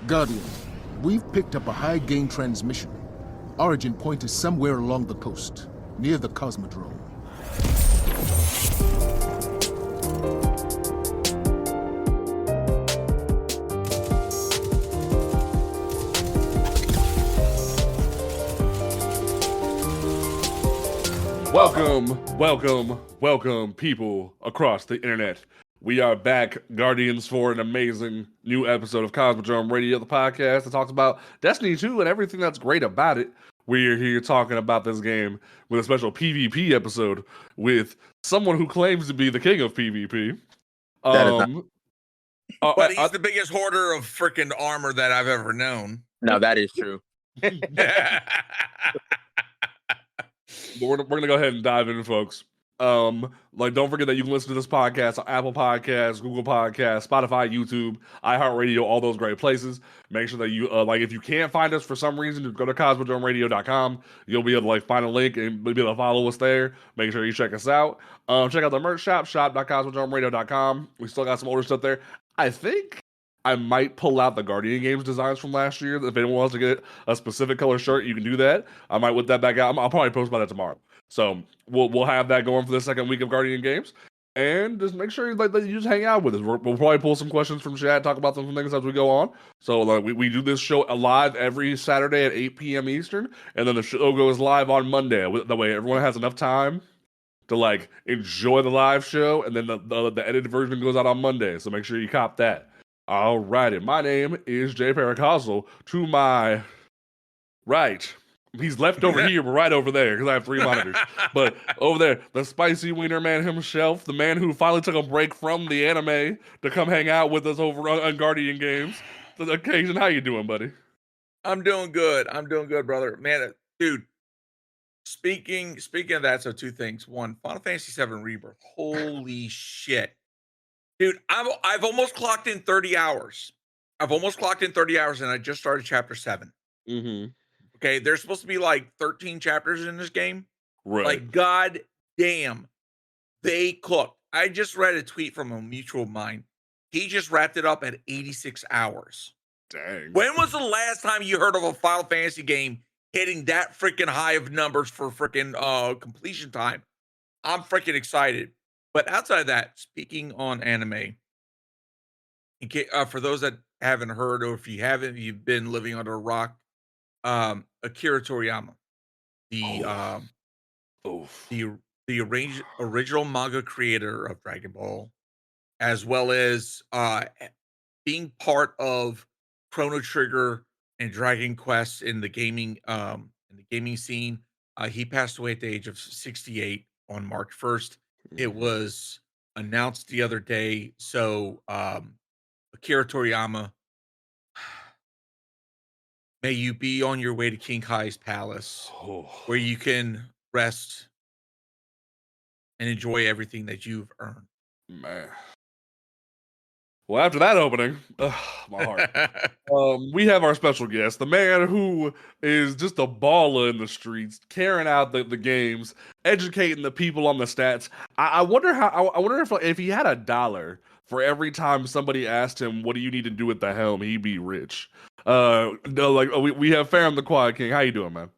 Guardian, we've picked up a high-gain transmission. Origin point is somewhere along the coast, near the Cosmodrome. Welcome, people across the internet. We are back, Guardians, for an amazing new episode of Cosmodrome Radio, the podcast that talks about Destiny 2 and everything that's great about it. We're here talking about this game with a special PvP episode with someone who claims to be the king of PvP. But he's the biggest hoarder of freaking armor that I've ever known. No, that is true. We're gonna go ahead and dive in, folks. Don't forget that you can listen to this podcast on Apple Podcasts, Google Podcasts, Spotify, YouTube, iHeartRadio, all those great places. Make sure that you if you can't find us for some reason, just go to cosmodromeradio.com. You'll be able to find a link and be able to follow us there. Make sure you check us out. Check out the merch shop, shop.cosmodromeradio.com. We still got some older stuff there. I think I might pull out the Guardian Games designs from last year. If anyone wants to get a specific color shirt, you can do that. I might whip that back out. I'll probably post about that tomorrow. So we'll have that going for the second week of Guardian Games. And just make sure that you just hang out with us. We'll probably pull some questions from chat, talk about some things as we go on. So we do this show live every Saturday at 8 p.m. Eastern. And then the show goes live on Monday. That way everyone has enough time to enjoy the live show. And then the edited version goes out on Monday. So make sure you cop that. All righty, my name is Jay Paracastle. To my right, he's left over here, but right over there, because I have three monitors. But over there, the spicy wiener man himself, the man who finally took a break from the anime to come hang out with us over on Guardian Games. The occasion, how you doing, buddy? I'm doing good, brother. Man, dude, speaking of that, so two things. One, Final Fantasy VII Rebirth. Holy shit. Dude, I've almost clocked in 30 hours. And I just started chapter 7. Mm-hmm. Okay, there's supposed to be 13 chapters in this game. Right. God damn, they cooked. I just read a tweet from a mutual of mine. He just wrapped it up at 86 hours. Dang. When was the last time you heard of a Final Fantasy game hitting that freaking high of numbers for freaking completion time? I'm freaking excited. But outside of that, speaking on anime, for those that haven't heard, or if you haven't, you've been living under a rock, Akira Toriyama, the original manga creator of Dragon Ball, as well as being part of Chrono Trigger and Dragon Quest in the gaming scene. He passed away at the age of 68 on March 1st. It was announced the other day. So, Akira Toriyama, may you be on your way to King Kai's palace, where you can rest and enjoy everything that you've earned. Man. Well, after that opening, my heart. We have our special guest, the man who is just a baller in the streets, carrying out the games, educating the people on the stats. I wonder if he had $1 for every time somebody asked him, "What do you need to do with the helm?" He'd be rich. We have Ferum the Quad King. How you doing, man?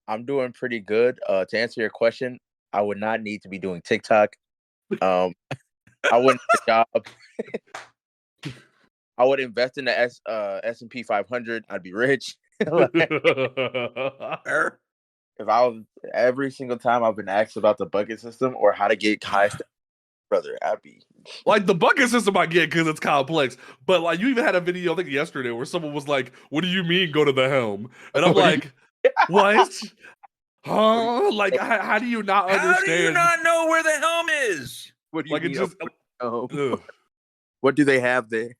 I'm doing pretty good. To answer your question, I would not need to be doing TikTok. I wouldn't get a job. I would invest in the S&P 500. I'd be rich. If I was every single time I've been asked about the bucket system or how to get high, brother, I'd be the bucket system I get because it's complex. But you even had a video I think yesterday where someone was like, "What do you mean go to the helm?" And I'm like, "What? Huh? How do you not understand? How do you not know where the helm is? What do you mean? What do they have there?"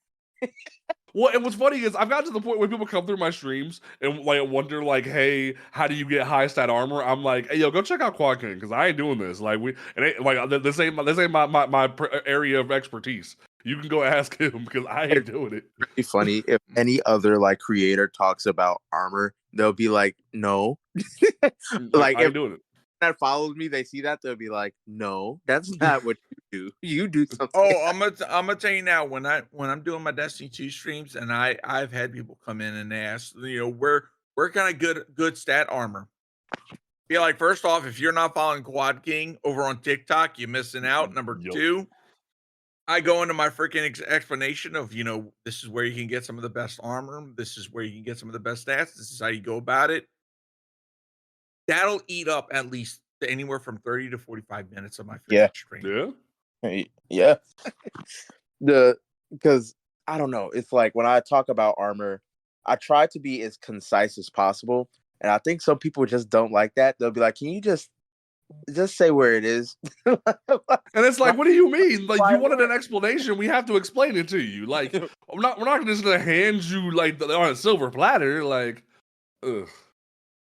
Well, and what's funny is I've gotten to the point where people come through my streams and wonder hey, how do you get high stat armor? I'm like, hey, yo, go check out Quad King because I ain't doing this. This ain't my area of expertise. You can go ask him because I ain't doing it. It's really funny if any other creator talks about armor, they'll be like, no. I ain't doing it. That follows me, they see that, they'll be like, no, that's not what you do. You do something. Oh, I'm gonna tell you now. When I'm doing my Destiny 2 streams, and I've had people come in and ask, where can I good stat armor? Be like, first off, if you're not following Quad King over on TikTok, you're missing out. Number Yup. 2, I go into my freaking explanation of, this is where you can get some of the best armor. This is where you can get some of the best stats. This is how you go about it. That'll eat up at least anywhere from 30 to 45 minutes of my freaking stream. Yeah. Yeah. Because I don't know. It's like when I talk about armor, I try to be as concise as possible. And I think some people just don't like that. They'll be like, can you just say where it is? And it's like, what do you mean? Like, you wanted an explanation. We have to explain it to you. Like, we're not just gonna hand you like on a silver platter. Like, ugh.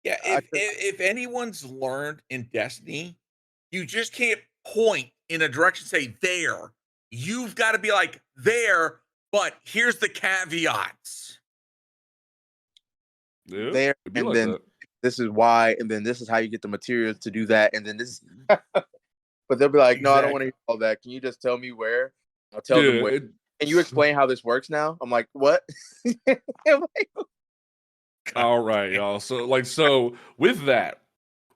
Yeah, if anyone's learned in Destiny, you just can't point in a direction, say there. You've got to be like there, but here's the caveats. Yeah, there, it'd be and like then that. this is why, and then this is how you get the materials to do that, and then this. But they'll be like, no, I don't want to hear all that. Can you just tell me where? I'll tell them where. Can you explain how this works now? I'm like, what? All right, y'all. So with that,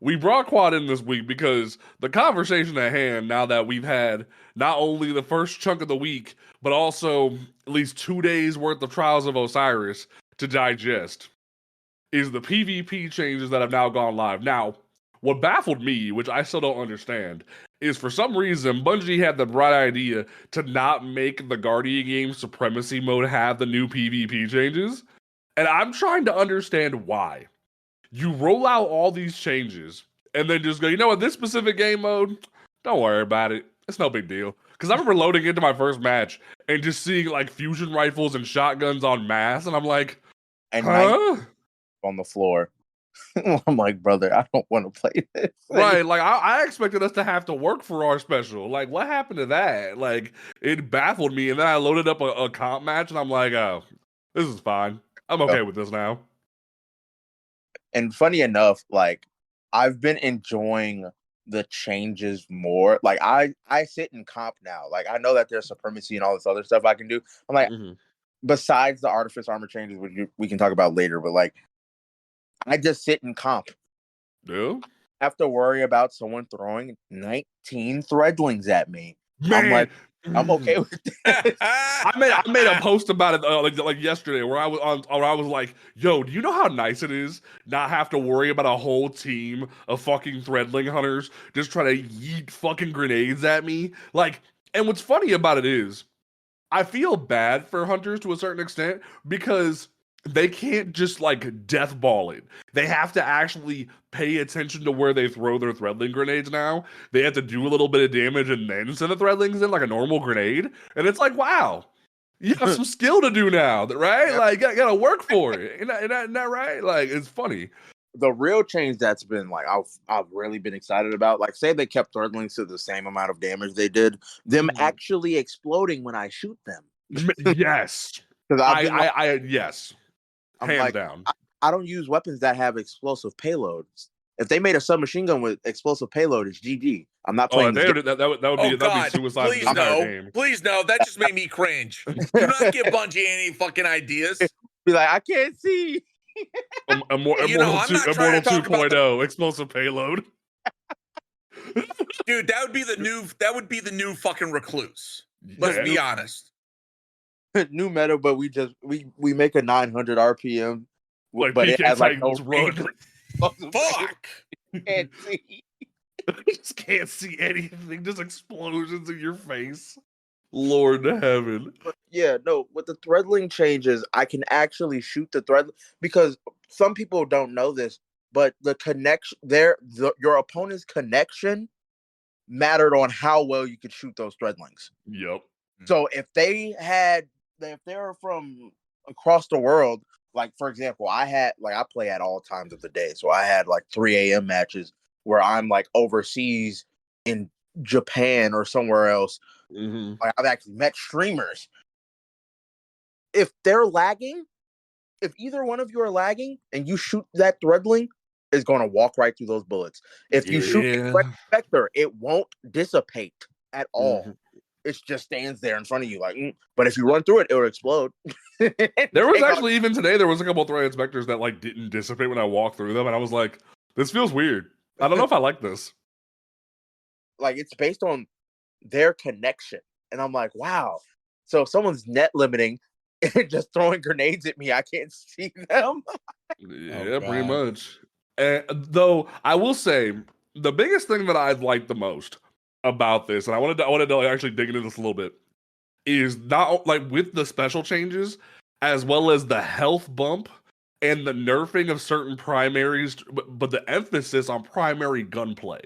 we brought Quad in this week because the conversation at hand, now that we've had not only the first chunk of the week, but also at least 2 days worth of Trials of Osiris to digest, is the PvP changes that have now gone live. Now, what baffled me, which I still don't understand, is for some reason Bungie had the bright idea to not make the Guardian game Supremacy mode have the new PvP changes. And I'm trying to understand why. You roll out all these changes and then just go, you know what, this specific game mode, don't worry about it. It's no big deal. Because I remember loading into my first match and just seeing like fusion rifles and shotguns en masse, and I'm like, and huh? On the floor. I'm like, brother, I don't want to play this. Right, like I expected us to have to work for our special. Like, what happened to that? Like, it baffled me, and then I loaded up a comp match, and I'm like, oh, this is fine. I'm okay with this now. And funny enough, like, I've been enjoying the changes more. Like, I sit in comp now. Like, I know that there's supremacy and all this other stuff I can do. I'm like, besides the artifice armor changes, which we can talk about later, but like, I just sit in comp. Yeah. I have to worry about someone throwing 19 threadlings at me. Man. I'm like, I'm okay with this. I made a post about it like yesterday where I was like, yo, do you know how nice it is not have to worry about a whole team of fucking threadling hunters just trying to yeet fucking grenades at me? Like, and what's funny about it is I feel bad for hunters to a certain extent because they can't just like death ball it. They have to actually pay attention to where they throw their threadling grenades now. They have to do a little bit of damage and then send the threadlings in like a normal grenade. And it's like, wow, you have some skill to do now, right? Yep. Like, you gotta work for it. Isn't that right? Like, it's funny. The real change that's been like I've really been excited about, like, say they kept threadlings to the same amount of damage they did, them actually exploding when I shoot them. Yes. Because yes. I'm Hands like, down. I don't use weapons that have explosive payloads. If they made a submachine gun with explosive payload, it's GG. I'm not playing. That would be suicide. Please no. Please no. That just made me cringe. Do not give Bungie any fucking ideas. Be like, I can't see. Immortal 2.0 explosive payload. Dude, that would be the new fucking recluse. Let's be honest. New meta, but we make a 900 RPM, like, but it has like no run. Fuck. Can't see. Just can't see anything. Just explosions in your face. Lord heaven. But yeah, no. With the threadling changes, I can actually shoot the thread, because some people don't know this, but the connection your opponent's connection mattered on how well you could shoot those threadlings. Yep. So if they're from across the world, like, for example, I play at all times of the day. So I had like 3 a.m. matches where I'm like overseas in Japan or somewhere else. Like, I've actually met streamers. If they're lagging, if either one of you are lagging and you shoot that threadling, is going to walk right through those bullets. If you shoot the vector, it won't dissipate at all. It just stands there in front of you, like. But if you run through it, it will explode. There was actually even today there was a couple of threat inspectors that like didn't dissipate when I walked through them, and I was like, "This feels weird. I don't know if I like this." Like it's based on their connection, and I'm like, wow. So if someone's net limiting and just throwing grenades at me, I can't see them. Yeah, pretty much. Though I will say the biggest thing that I've liked the most about this, and I wanted to like, actually dig into this a little bit, is not like with the special changes as well as the health bump and the nerfing of certain primaries, but the emphasis on primary gunplay.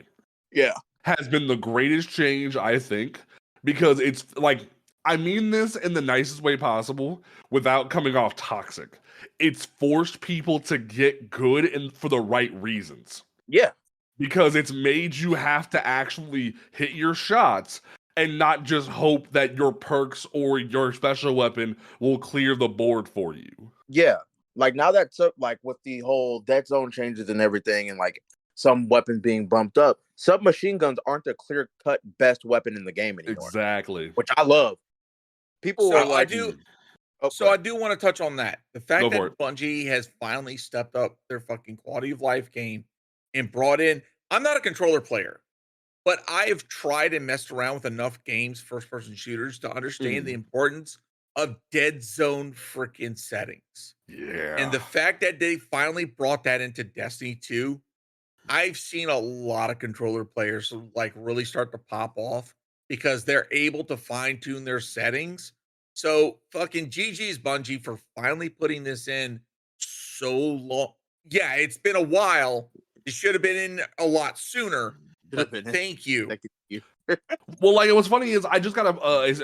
Yeah, has been the greatest change, I think, because it's like, I mean this in the nicest way possible without coming off toxic. It's forced people to get good and for the right reasons. Yeah. Because it's made you have to actually hit your shots and not just hope that your perks or your special weapon will clear the board for you. Yeah. Like now that like with the whole dead zone changes and everything and like some weapons being bumped up, submachine guns aren't the clear-cut best weapon in the game anymore. Exactly. Which I love. People so were like, I do want to touch on that. The fact that it. Bungie has finally stepped up their fucking quality of life game and brought in. I'm not a controller player, but I have tried and messed around with enough games, first-person shooters, to understand the importance of dead zone freaking settings. Yeah. And the fact that they finally brought that into Destiny 2, I've seen a lot of controller players like really start to pop off because they're able to fine-tune their settings. So fucking GG's Bungie for finally putting this in so long. Yeah, it's been a while. It should have been in a lot sooner. But thank you. Thank you. Well, like, what's funny is I just got a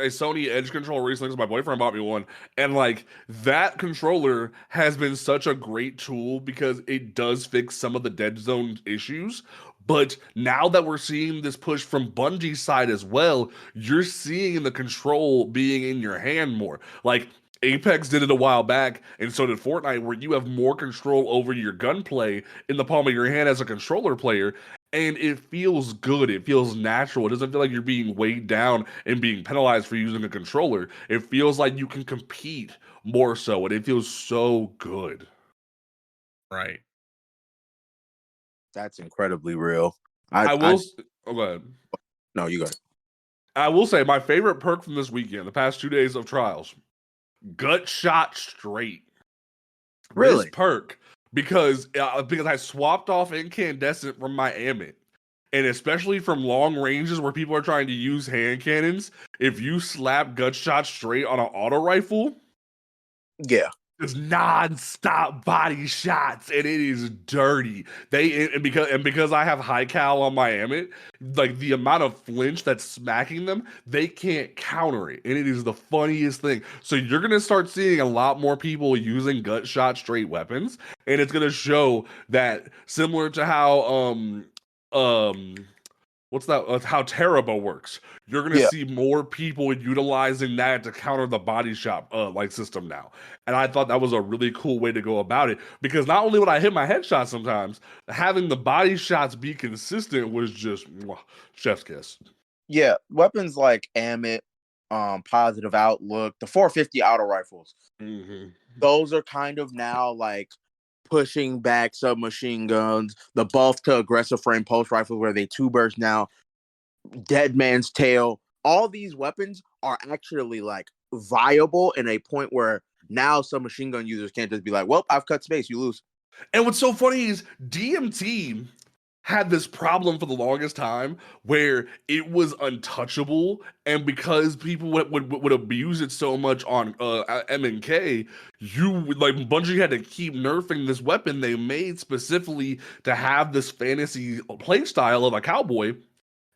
Sony Edge controller recently because my boyfriend bought me one, and like that controller has been such a great tool because it does fix some of the dead zone issues. But now that we're seeing this push from Bungie's side as well, you're seeing the control being in your hand more. Like Apex did it a while back, and so did Fortnite, where you have more control over your gunplay in the palm of your hand as a controller player. And it feels good. It feels natural. It doesn't feel like you're being weighed down and being penalized for using a controller. It feels like you can compete more so, and it feels so good. Right. That's incredibly real. I will. Oh, go ahead. No, you go ahead. I will say my favorite perk from this weekend, the past 2 days of trials, gut shot straight. Really? This perk. Because I swapped off incandescent from my Amit. And especially from long ranges where people are trying to use hand cannons, if you slap gut shot straight on an auto rifle, yeah, it's non-stop body shots and it is dirty. Because I have high cal on my Amit, like the amount of flinch that's smacking them, they can't counter it. And it is the funniest thing. So you're gonna start seeing a lot more people using gut shot straight weapons, and it's gonna show that similar to how what's that? How Terrabo works. You're gonna see more people utilizing that to counter the body shot like system now, and I thought that was a really cool way to go about it. Because not only would I hit my headshot sometimes, having the body shots be consistent was just chef's kiss. Yeah, weapons like Amit, Positive Outlook, the 450 auto rifles. Those are kind of now like pushing back submachine guns, the buff to aggressive frame post rifles where they two burst now, Dead Man's Tail. All these weapons are actually like viable in a point where now submachine gun users can't just be like, well, I've cut space, you lose. And what's so funny is DMT had this problem for the longest time where it was untouchable, and because people would abuse it so much on M&K, Bungie had to keep nerfing this weapon they made specifically to have this fantasy playstyle of a cowboy.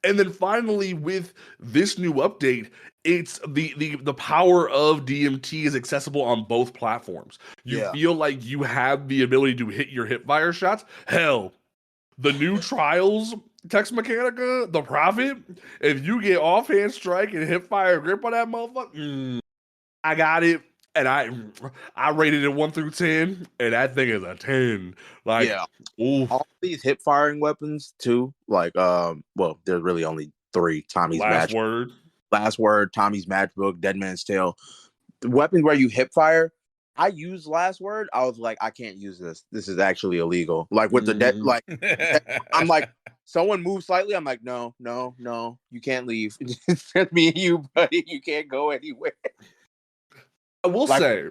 And then finally, with this new update, it's the power of DMT is accessible on both platforms. You feel like you have the ability to hit your hip fire shots. Hell, the new Trials Text Mechanica, the Prophet, if you get offhand strike and hip fire grip on that motherfucker, I got it. And I rated it 1 through 10, and that thing is a 10. Like, all these hip firing weapons too, like well, there's really only 3, Tommy's Last match. word. Last word, Tommy's matchbook, Dead Man's Tale. The weapons where you hip fire. I used last word. I was like, I can't use this. This is actually illegal. Like with the dead, like I'm like, someone moves slightly. I'm like, no, you can't leave. It's just me and you, buddy. You can't go anywhere. I will Like- say,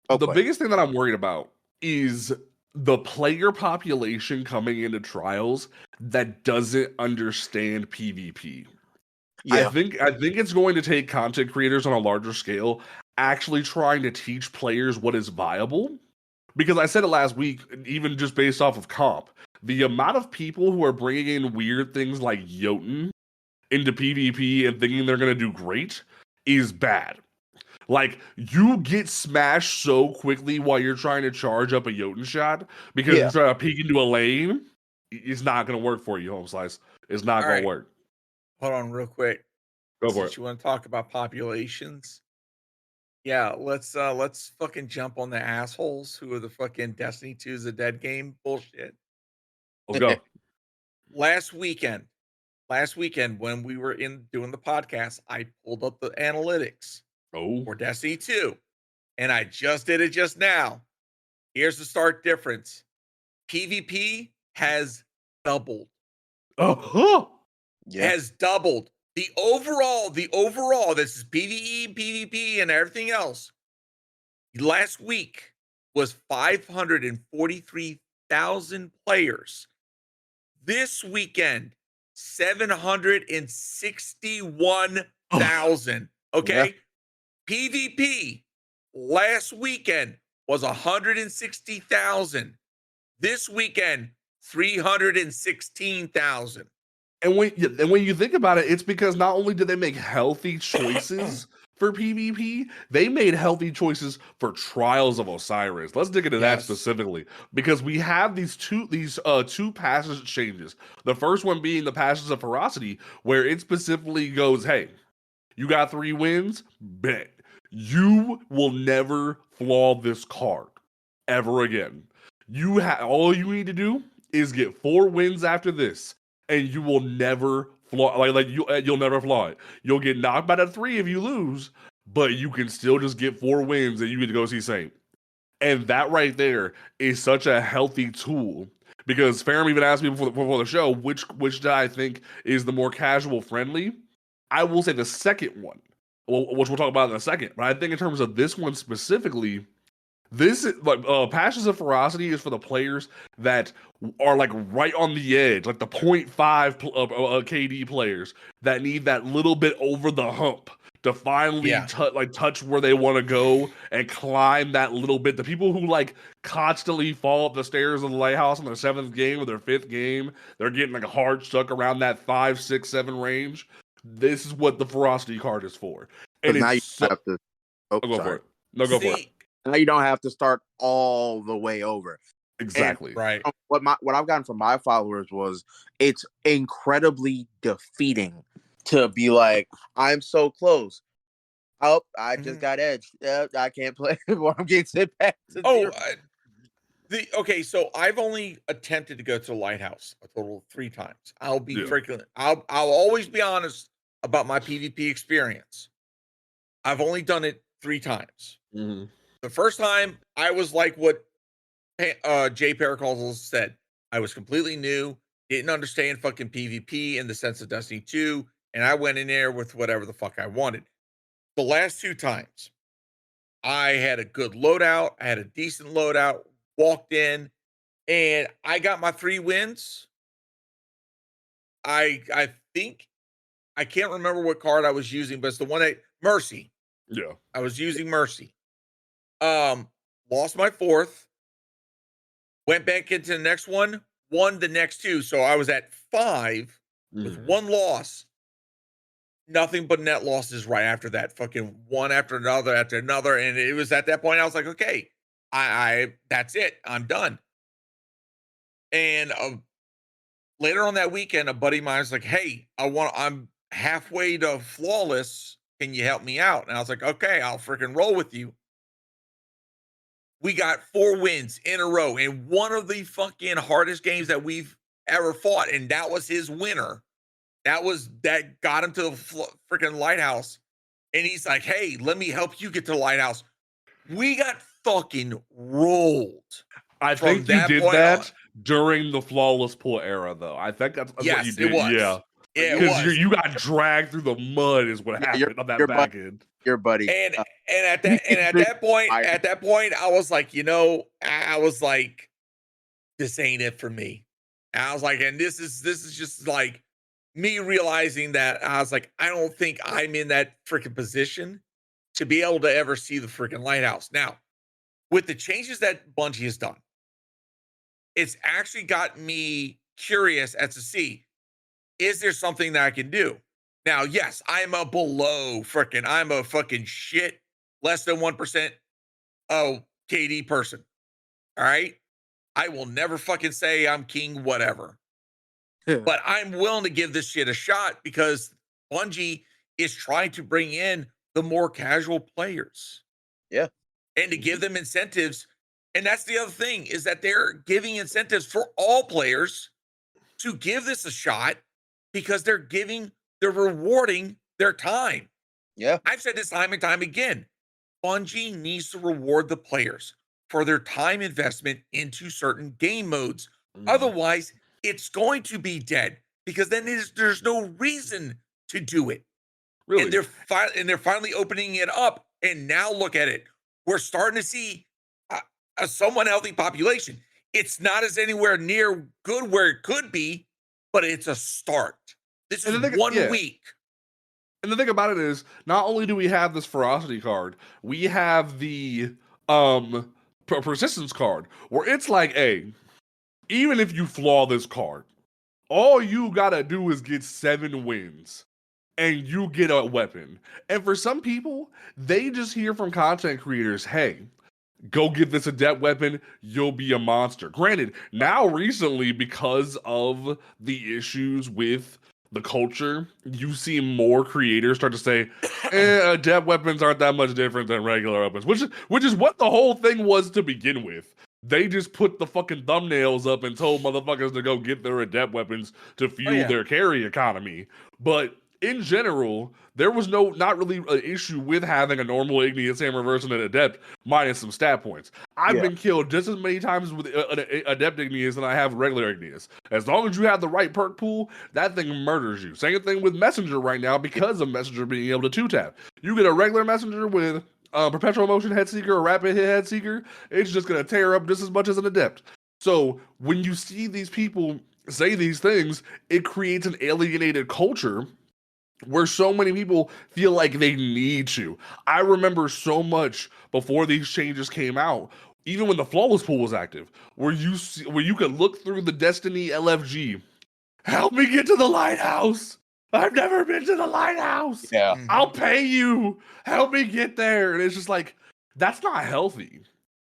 the Okay. biggest thing that I'm worried about is the player population coming into trials that doesn't understand PvP. Yeah. I think it's going to take content creators on a larger scale actually trying to teach players what is viable. Because I said it last week, even just based off of comp, the amount of people who are bringing in weird things like Jotun into PvP and thinking they're going to do great is bad. Like, you get smashed so quickly while you're trying to charge up a Jotun shot because Yeah. you're trying to peek into a lane. It's not going to work for you, Home Slice. It's not going to work. Hold on real quick. Go for Since it. you want to talk about populations, yeah, let's fucking jump on the assholes who are the fucking Destiny 2 is a dead game bullshit. Let's go. Last weekend when we were in doing the podcast, I pulled up the analytics for Destiny 2, and I just did it just now. Here's the stark difference. PvP has doubled. Has doubled. The overall, this is PvE, PvP, and everything else. Last week was 543,000 players. This weekend, 761,000. Okay. Yeah. PvP last weekend was 160,000. This weekend, 316,000. And when you think about it, it's because not only did they make healthy choices for PvP, they made healthy choices for Trials of Osiris. Let's dig into that specifically, because we have these two passage changes. The first one being the Passions of Ferocity, where it specifically goes, hey, you got 3 wins, bet. You will never flaw this card ever again. All you need to do is get 4 wins after this, and you will never flaw you'll never flaw it. You'll get knocked out of 3 if you lose, but you can still just get 4 wins and you get to go see Saint. And that right there is such a healthy tool, because Ferum even asked me before the show which did I think is the more casual friendly. I will say the second one, which we'll talk about in a second. But I think in terms of this one specifically, this is like Passions of Ferocity is for the players that are like right on the edge, like the 0.5 KD players that need that little bit over the hump to finally touch where they want to go and climb that little bit. The people who like constantly fall up the stairs of the lighthouse in their 7th game or their 5th game, they're getting like a hard stuck around that 5, 6, 7 range. This is what the Ferocity card is for. And now it's you have to. Oh, go sorry. for it. No, go for it. Now you don't have to start all the way over. Exactly. And right. What I've gotten from my followers was it's incredibly defeating to be like, I'm so close. Oh, I just got edged. I can't play anymore. I'm getting sent back to zero. Okay, so I've only attempted to go to Lighthouse a total of 3 times. I'll be frequent. I'll always be honest about my PvP experience. I've only done it 3 times. Mm-hmm. The first time, I was like what Jay Paracalls said. I was completely new, didn't understand fucking PvP in the sense of Destiny 2, and I went in there with whatever the fuck I wanted. The last 2 times, I had a good loadout. I had a decent loadout, walked in, and I got my 3 wins. I think, I can't remember what card I was using, but it's the one that Mercy. Yeah. I was using Mercy. Lost my 4th, went back into the next one, won the next 2. So I was at 5 with 1 loss. Nothing but net losses right after that. Fucking one after another. And it was at that point I was like, okay, I that's it. I'm done. And later on that weekend, a buddy of mine was like, hey, I'm halfway to flawless. Can you help me out? And I was like, okay, I'll freaking roll with you. We got 4 wins in a row in one of the fucking hardest games that we've ever fought. And that was his winner. that got him to the freaking lighthouse. And he's like, hey, let me help you get to the lighthouse. We got fucking rolled. I think you did that during the flawless pull era, though. I think that's what you did. It was. Yeah. Because you got dragged through the mud is what happened on that back end. Your buddy. And at that point, I was like, I was like, this ain't it for me. And I was like, and this is just like me realizing that I was like, I don't think I'm in that freaking position to be able to ever see the freaking lighthouse. Now, with the changes that Bungie has done, it's actually got me curious as to see, is there something that I can do? Now, yes, I'm a fucking shit, less than 1% KD person. All right. I will never fucking say I'm king, whatever. But I'm willing to give this shit a shot because Bungie is trying to bring in the more casual players. Yeah. And to give them incentives. And that's the other thing, is that they're giving incentives for all players to give this a shot because they're rewarding their time. Yeah. I've said this time and time again. Bungie needs to reward the players for their time investment into certain game modes. Otherwise, it's going to be dead because then there's no reason to do it. Really? And they're finally opening it up. And now look at it. We're starting to see a somewhat healthy population. It's not as anywhere near good where it could be, but it's a start. This is 1 week. And the thing about it is, not only do we have this ferocity card, we have the persistence card, where it's like, hey, even if you flaw this card, all you gotta do is get 7 wins, and you get a weapon. And for some people, they just hear from content creators, hey, go get this adept weapon, you'll be a monster. Granted, now recently, because of the issues with the culture, you see more creators start to say, adept weapons aren't that much different than regular weapons, which is what the whole thing was to begin with. They just put the fucking thumbnails up and told motherfuckers to go get their adept weapons to fuel their carry economy. But in general, there was not really an issue with having a normal igneous hammer versus an adept minus some stat points. I've been killed just as many times with adept igneous than I have regular igneous. As long as you have the right perk pool, that thing murders you. Same thing with messenger right now because of messenger being able to 2-tap. You get a regular messenger with perpetual motion head seeker or rapid hit head seeker, it's just going to tear up just as much as an adept. So when you see these people say these things, it creates an alienated culture where so many people feel like they need to. I remember so much before these changes came out, even when the flawless pool was active, where you could look through the Destiny LFG. Help me get to the lighthouse. I've never been to the lighthouse. Yeah. I'll pay you. Help me get there. And it's just like, that's not healthy.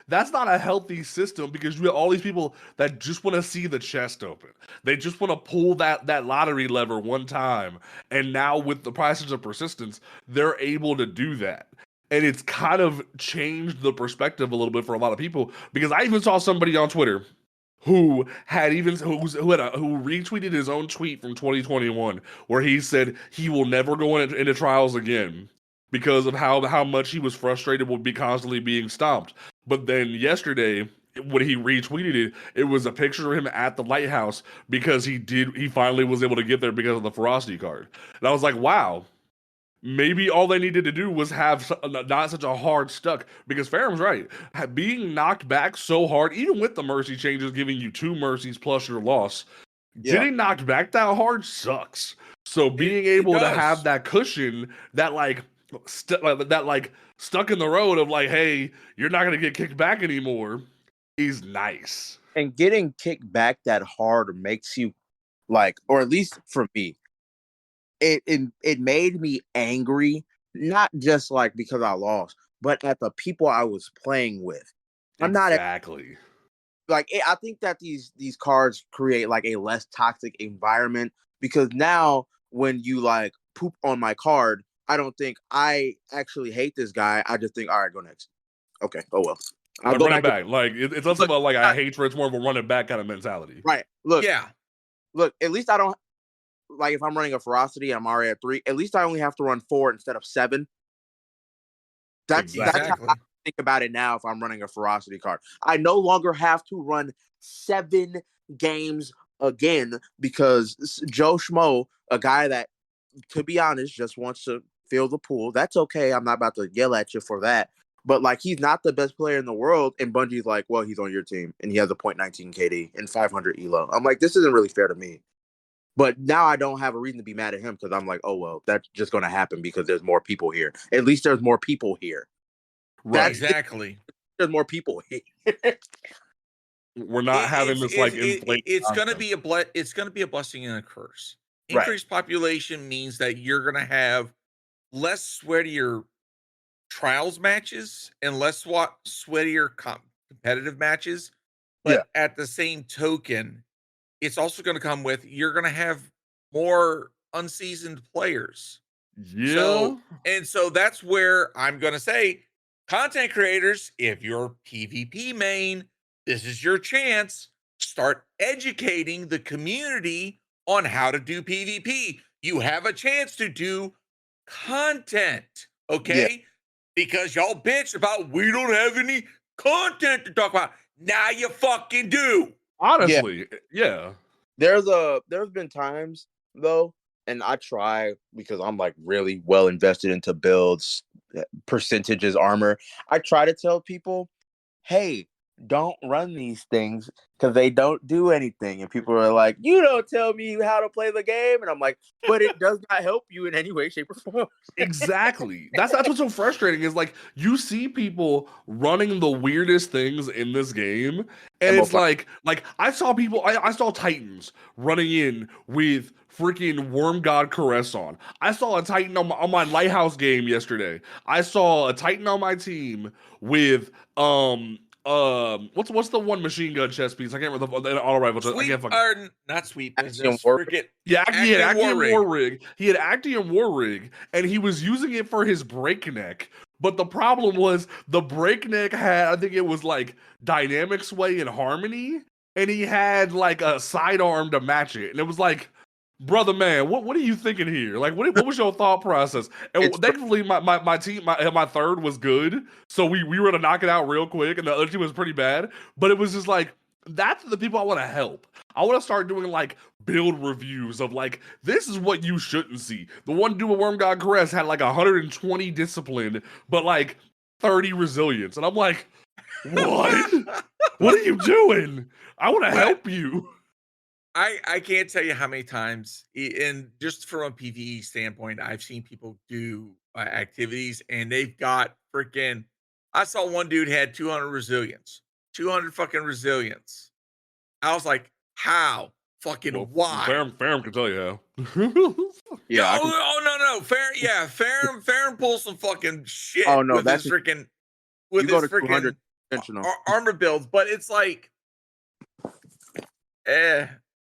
That's not a healthy system because you have all these people that just want to see the chest open. They just want to pull that lottery lever one time. And now with the prices of persistence, they're able to do that. And it's kind of changed the perspective a little bit for a lot of people because I even saw somebody on Twitter who retweeted his own tweet from 2021 where he said he will never go into trials again because of how much he was frustrated with constantly being stomped. But then yesterday, when he retweeted it, it was a picture of him at the lighthouse because he finally was able to get there because of the ferocity card. And I was like, wow, maybe all they needed to do was have not such a hard stuck, because Ferum's right. Being knocked back so hard, even with the mercy changes giving you 2 mercies plus your loss, getting knocked back that hard sucks. So being able to have that cushion, that stuck in the road of like, hey, you're not going to get kicked back anymore, is nice. And getting kicked back that hard makes you like, or at least for me, it made me angry, not just like because I lost, but at the people I was playing with. I'm not exactly like, I think that these cards create like a less toxic environment because now when you like poop on my card, I don't think I actually hate this guy. I just think, all right, go next. Okay, oh well. I'll run it back. Like it's less about like I hate for it's more of a run it back kind of mentality. Right. Look. Yeah. Look. At least I don't. like if I'm running a ferocity and I'm already at 3, at least I only have to run 4 instead of 7. That's how I think about it now if I'm running a ferocity card. I no longer have to run 7 games again because Joe Schmo, a guy that, to be honest, just wants to fill the pool. That's okay. I'm not about to yell at you for that. But like, he's not the best player in the world, and Bungie's like, well, he's on your team, and he has a .19 KD and 500 ELO. I'm like, this isn't really fair to me. But now I don't have a reason to be mad at him because I'm like, oh well, that's just going to happen because there's more people here. At least there's more people here. Right. Exactly. There's more people here. We're not having this like inflation. It's going to be a blessing and a curse. Increased population means that you're going to have less sweatier trials matches and less sweatier competitive matches. But at the same token, it's also going to come with, you're going to have more unseasoned players. Yeah. So that's where I'm going to say, content creators, if you're PvP main, this is your chance. Start educating the community on how to do PvP. You have a chance to do content, okay? Yeah. Because y'all bitch about we don't have any content to talk about. Now you fucking do. Honestly, yeah. There's been times though, and I try because I'm like really well invested into builds, percentages, armor. I try to tell people, hey, don't run these things because they don't do anything. And people are like, you don't tell me how to play the game. And I'm like, but it does not help you in any way, shape, or form. Exactly. That's what's so frustrating is like you see people running the weirdest things in this game. And it's like I saw people, I saw Titans running in with freaking Worm God Caress on. I saw a Titan on my Lighthouse game yesterday. I saw a Titan on my team with what's the one machine gun chest piece? I can't remember the auto rifle. I can't fucking not sweet business. Forget. Yeah, he had Actium War Rig. He had Actium War Rig, and he was using it for his breakneck. But the problem was the breakneck had, I think it was like dynamic sway and harmony, and he had like a sidearm to match it, and it was like, brother, man, what are you thinking here? Like, what was your thought process? And thankfully, my team, my third was good, so we were able to knock it out real quick, and the other team was pretty bad. But it was just like, that's the people I want to help. I want to start doing like build reviews of like, this is what you shouldn't see. The one dude with Worm God Caress had like 120 discipline, but like 30 resilience, and I'm like, what? What are you doing? I want to help you. I can't tell you how many times, and just from a PvE standpoint, I've seen people do activities and they've got freaking, I saw one dude had 200 resilience, 200 fucking resilience. I was like, how? Fucking why? Ferum can tell you how. Yeah. No. Ferum pulls some fucking shit with his freaking, armor builds, but it's like,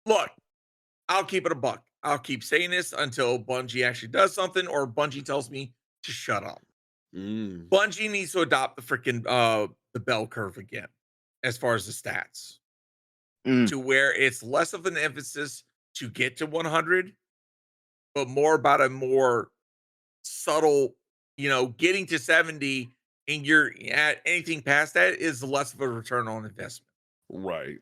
look, I'll keep it a buck. I'll keep saying this until Bungie actually does something or Bungie tells me to shut up. Bungie needs to adopt the freaking the bell curve again as far as the stats. To where it's less of an emphasis to get to 100, but more about a more subtle, getting to 70 and you're at anything past that is less of a return on investment. Right.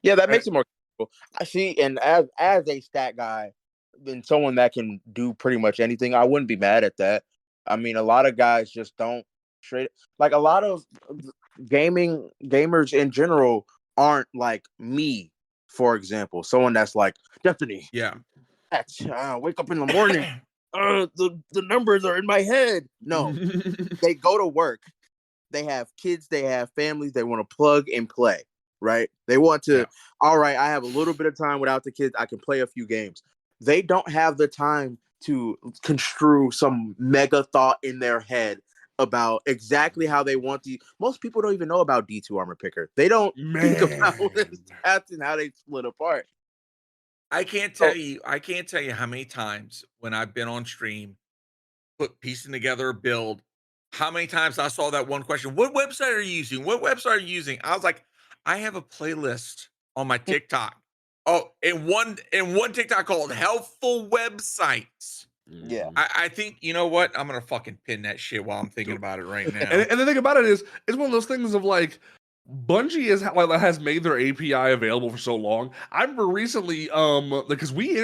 Yeah, that makes it more cool. I see, and as a stat guy and someone that can do pretty much anything, I wouldn't be mad at that. I mean, a lot of guys just don't trade. Like a lot of gamers in general aren't like me, for example. Someone that's like, Destiny. Yeah. Wake up in the morning. The numbers are in my head. No, they go to work. They have kids. They have families. They want to plug and play. Right? They want to, all right, I have a little bit of time without the kids. I can play a few games. They don't have the time to construe some mega thought in their head about exactly how they want to. Most people don't even know about D2 Armor Picker. They don't think about stats and how they split apart. I can't tell you how many times when I've been on stream, piecing together a build, how many times I saw that one question, what website are you using? What website are you using? I was like, I have a playlist on my TikTok Oh, in one TikTok called "Helpful Websites." Yeah. I think, you know what? I'm gonna fucking pin that shit while I'm thinking about it right now. And the thing about it is, it's one of those things of like, Bungie has made their API available for so long. I remember recently, because we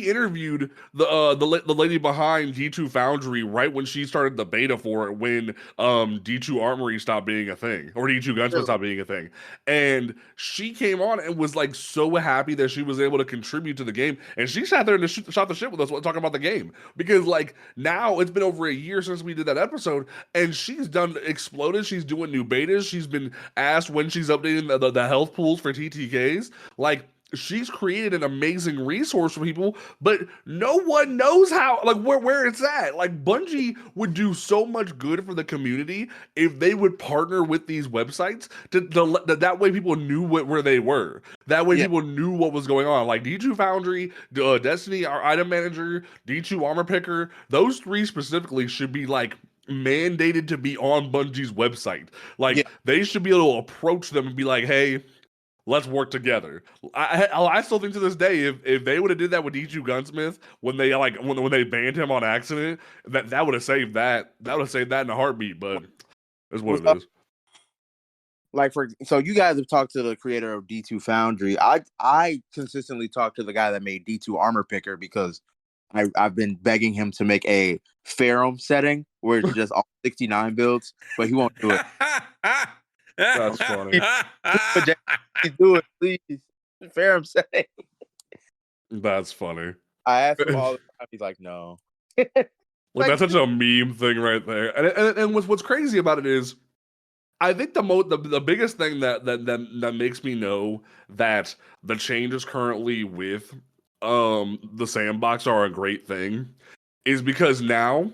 interviewed the lady behind D2 Foundry right when she started the beta for it, when D2 Armory stopped being a thing, or D2 Gunsmith stopped being a thing, and she came on and was like so happy that she was able to contribute to the game, and she sat there and shot the shit with us talking about the game, because like now it's been over a year since we did that episode, and she's done exploded. She's doing new betas. She's been asked when she's updating the health pools for TTKs. Like, she's created an amazing resource for people, but no one knows how, like, where it's at. Like, Bungie would do so much good for the community if they would partner with these websites that way people knew where they were. That way people knew what was going on. Like D2 Foundry, Destiny, our item manager, D2 Armor Picker, those three specifically should be like mandated to be on Bungie's website. Like, they should be able to approach them and be like, hey, let's work together. I still think to this day, if they would have did that with D2 Gunsmith when they when they banned him on accident, that would have saved that. That would have saved that in a heartbeat, but it's what it is. Like, so you guys have talked to the creator of D2 Foundry. I consistently talk to the guy that made D2 Armor Picker, because I've been begging him to make a Ferum setting where it's just all 69 builds, but he won't do it. That's funny. Do it, please. Ferum setting. That's funny. I ask him all the time. He's like, no. Like, that's such a meme thing right there. And what's crazy about it is, I think the biggest thing that makes me know that the changes currently with the sandbox are a great thing is because now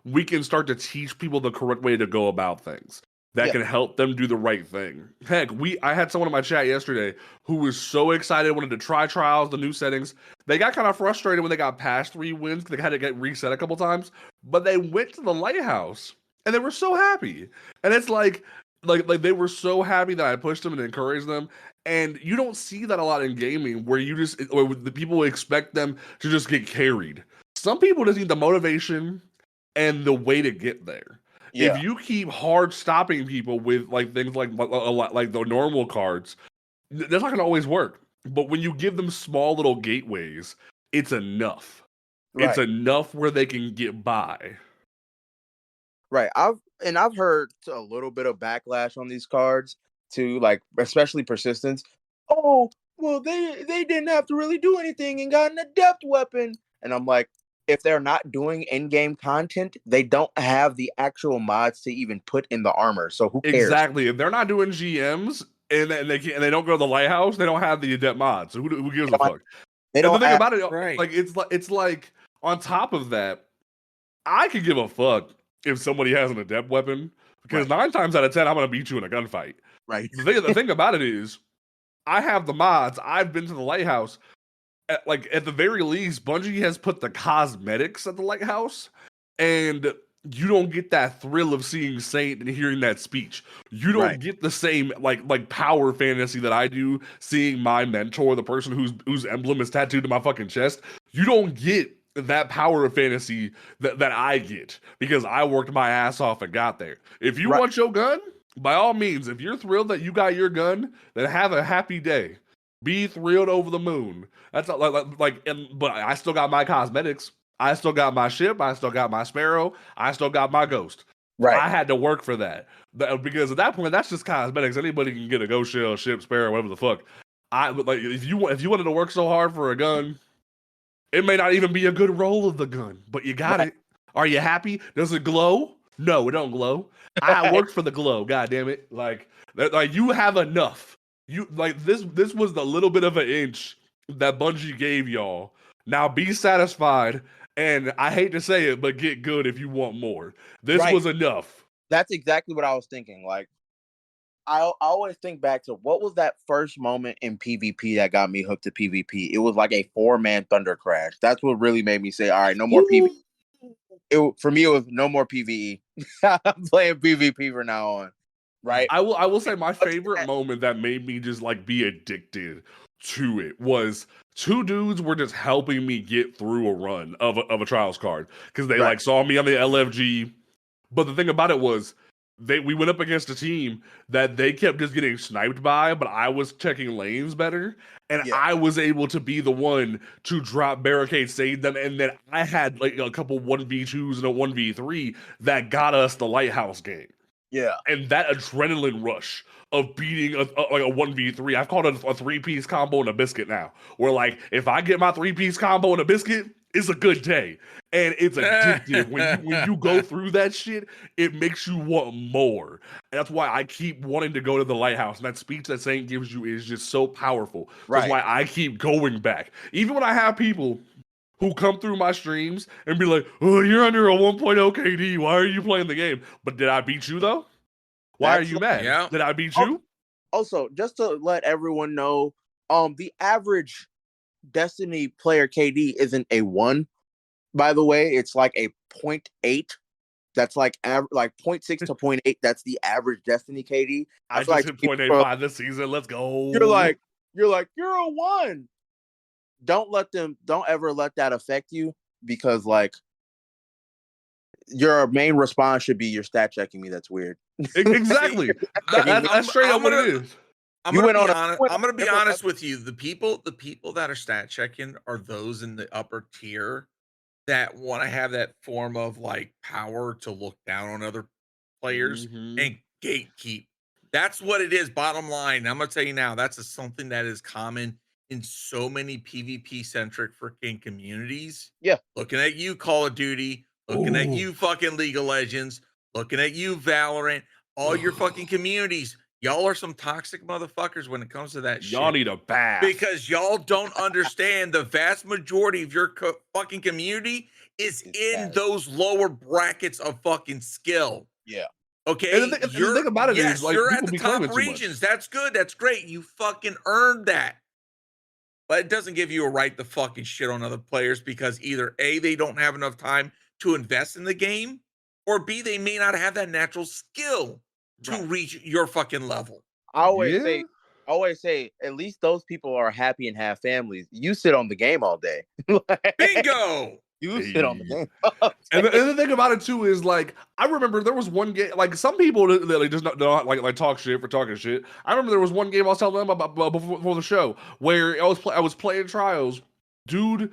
we can start to teach people the correct way to go about things that can help them do the right thing. Heck, I had someone in my chat yesterday who was so excited, wanted to try trials, the new settings. They got kind of frustrated when they got past 3 wins. They had to get reset a couple times, but they went to the lighthouse and they were so happy. And it's like they were so happy that I pushed them and encouraged them. And you don't see that a lot in gaming, where the people expect them to just get carried. Some people just need the motivation and the way to get there. Yeah. If you keep hard stopping people with like things like the normal cards, that's not going to always work. But when you give them small little gateways, it's enough. Right. It's enough where they can get by. Right. I've heard a little bit of backlash on these cards too, like especially persistence. Oh, well, they didn't have to really do anything and got an adept weapon. And I'm like, if they're not doing in-game content, they don't have the actual mods to even put in the armor. So who cares? Exactly. If they're not doing GMs and they don't go to the lighthouse, they don't have the adept mods. So who gives a fuck? They don't. The thing about it, right. Like it's like on top of that, I could give a fuck if somebody has an adept weapon, because 9 times out of 10, I'm gonna beat you in a gunfight. Right. The thing about it is, I have the mods. I've been to the lighthouse. At the very least, Bungie has put the cosmetics at the lighthouse, and you don't get that thrill of seeing Saint and hearing that speech. You don't get the same like power fantasy that I do seeing my mentor, the person whose emblem is tattooed to my fucking chest. You don't get that power of fantasy that I get because I worked my ass off and got there. If you want your gun, by all means, if you're thrilled that you got your gun, then have a happy day. Be thrilled over the moon. That's but I still got my cosmetics. I still got my ship. I still got my sparrow. I still got my ghost. Right. I had to work for that because at that point, that's just cosmetics. Anybody can get a ghost shell, ship, sparrow, whatever the fuck. If you wanted to work so hard for a gun, it may not even be a good roll of the gun, but you got it. Are you happy? Does it glow? No, it don't glow. I worked for the glow. God damn it! Like you have enough. You this was the little bit of an inch that Bungie gave y'all. Now be satisfied, and I hate to say it, but get good if you want more. This was enough. That's exactly what I was thinking. Like, I always think back to what was that first moment in PvP that got me hooked to PvP. It was like a 4-man Thunder Crash. That's what really made me say, all right, no more PvP. For me, it was no more PvE. I'm playing PvP from now on. right? I will say my favorite that- moment that made me just like be addicted to it was two dudes were just helping me get through a run of a trials card because they Right. like saw me on the LFG. But the thing about it was we went up against a team that they kept just getting sniped by, but I was checking lanes better, and Yeah. I was able to be the one to drop barricades, save them, and then I had like a couple 1v2s and a 1v3 that got us the lighthouse game. Yeah. And that adrenaline rush of beating like a 1v3, I've called it a 3-piece combo and a biscuit now. Where like if I get my 3-piece combo and a biscuit, it's a good day. And it's addictive. when you go through that shit, it makes you want more. And that's why I keep wanting to go to the lighthouse. And that speech that Saint gives you is just so powerful. That's why I keep going back. Even when I have people who come through my streams and be like, oh, you're under a 1.0 KD. Why are you playing the game? But did I beat you though? Why are you mad? Yeah. Did I beat you? Also, just to let everyone know, the average Destiny player KD isn't a 1. By the way, it's like a 0.8. That's like 0.6 to 0.8. That's the average Destiny KD. I just like hit 0.85 this season. Let's go. You're like you're a 1. Don't ever let that affect you, because like your main response should be you're stat checking me. That's weird. Exactly. That's straight up what it is. I'm gonna be honest with you. The people that are stat checking are those in the upper tier that want to have that form of like power to look down on other players and gatekeep. That's what it is. Bottom line, I'm gonna tell you now. That's something that is common in so many PvP centric freaking communities. Yeah. Looking at you, Call of Duty. Looking at you, fucking League of Legends. Looking at you, Valorant. All your fucking communities. Y'all are some toxic motherfuckers when it comes to that shit. Y'all need a bath. Because y'all don't understand the vast majority of your fucking community is in those lower brackets of fucking skill. Yeah. Okay. And the thing about it is, like, you're people at the be top claiming too regions. much. That's good. That's great. You fucking earned that. But it doesn't give you a right to fucking shit on other players because either A, they don't have enough time to invest in the game, or B, they may not have that natural skill to reach your fucking level. I always say, at least those people are happy and have families. You sit on the game all day. Bingo. You sit on the game. And the thing about it too is like I remember there was one game, like some people that like just don't like talk shit for talking shit. I remember there was one game I was telling them about before the show where I was playing trials. Dude,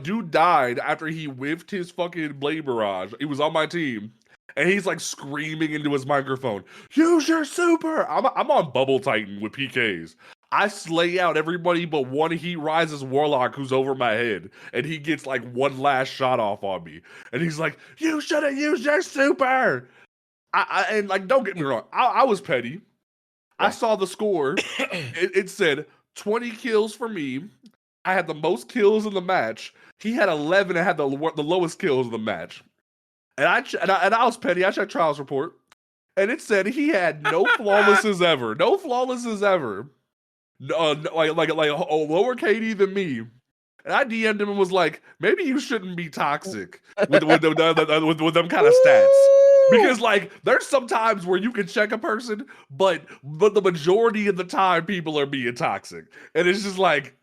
dude died after he whiffed his fucking blade barrage. He was on my team. And he's like screaming into his microphone, use your super. I'm on Bubble Titan with PKs. I slay out everybody but one Heat Rises Warlock who's over my head. And he gets like one last shot off on me. And he's like, you should have used your super. And like, don't get me wrong. I was petty. I saw the score. It said 20 kills for me. I had the most kills in the match. He had 11 and had the lowest kills of the match. And I was petty. I checked Trials Report, and it said he had no flawlesses ever. No flawlesses ever. Like a lower KD than me. And I DM'd him and was like, maybe you shouldn't be toxic with them kind of stats. Because like there's some times where you can check a person, but the majority of the time people are being toxic. And it's just like,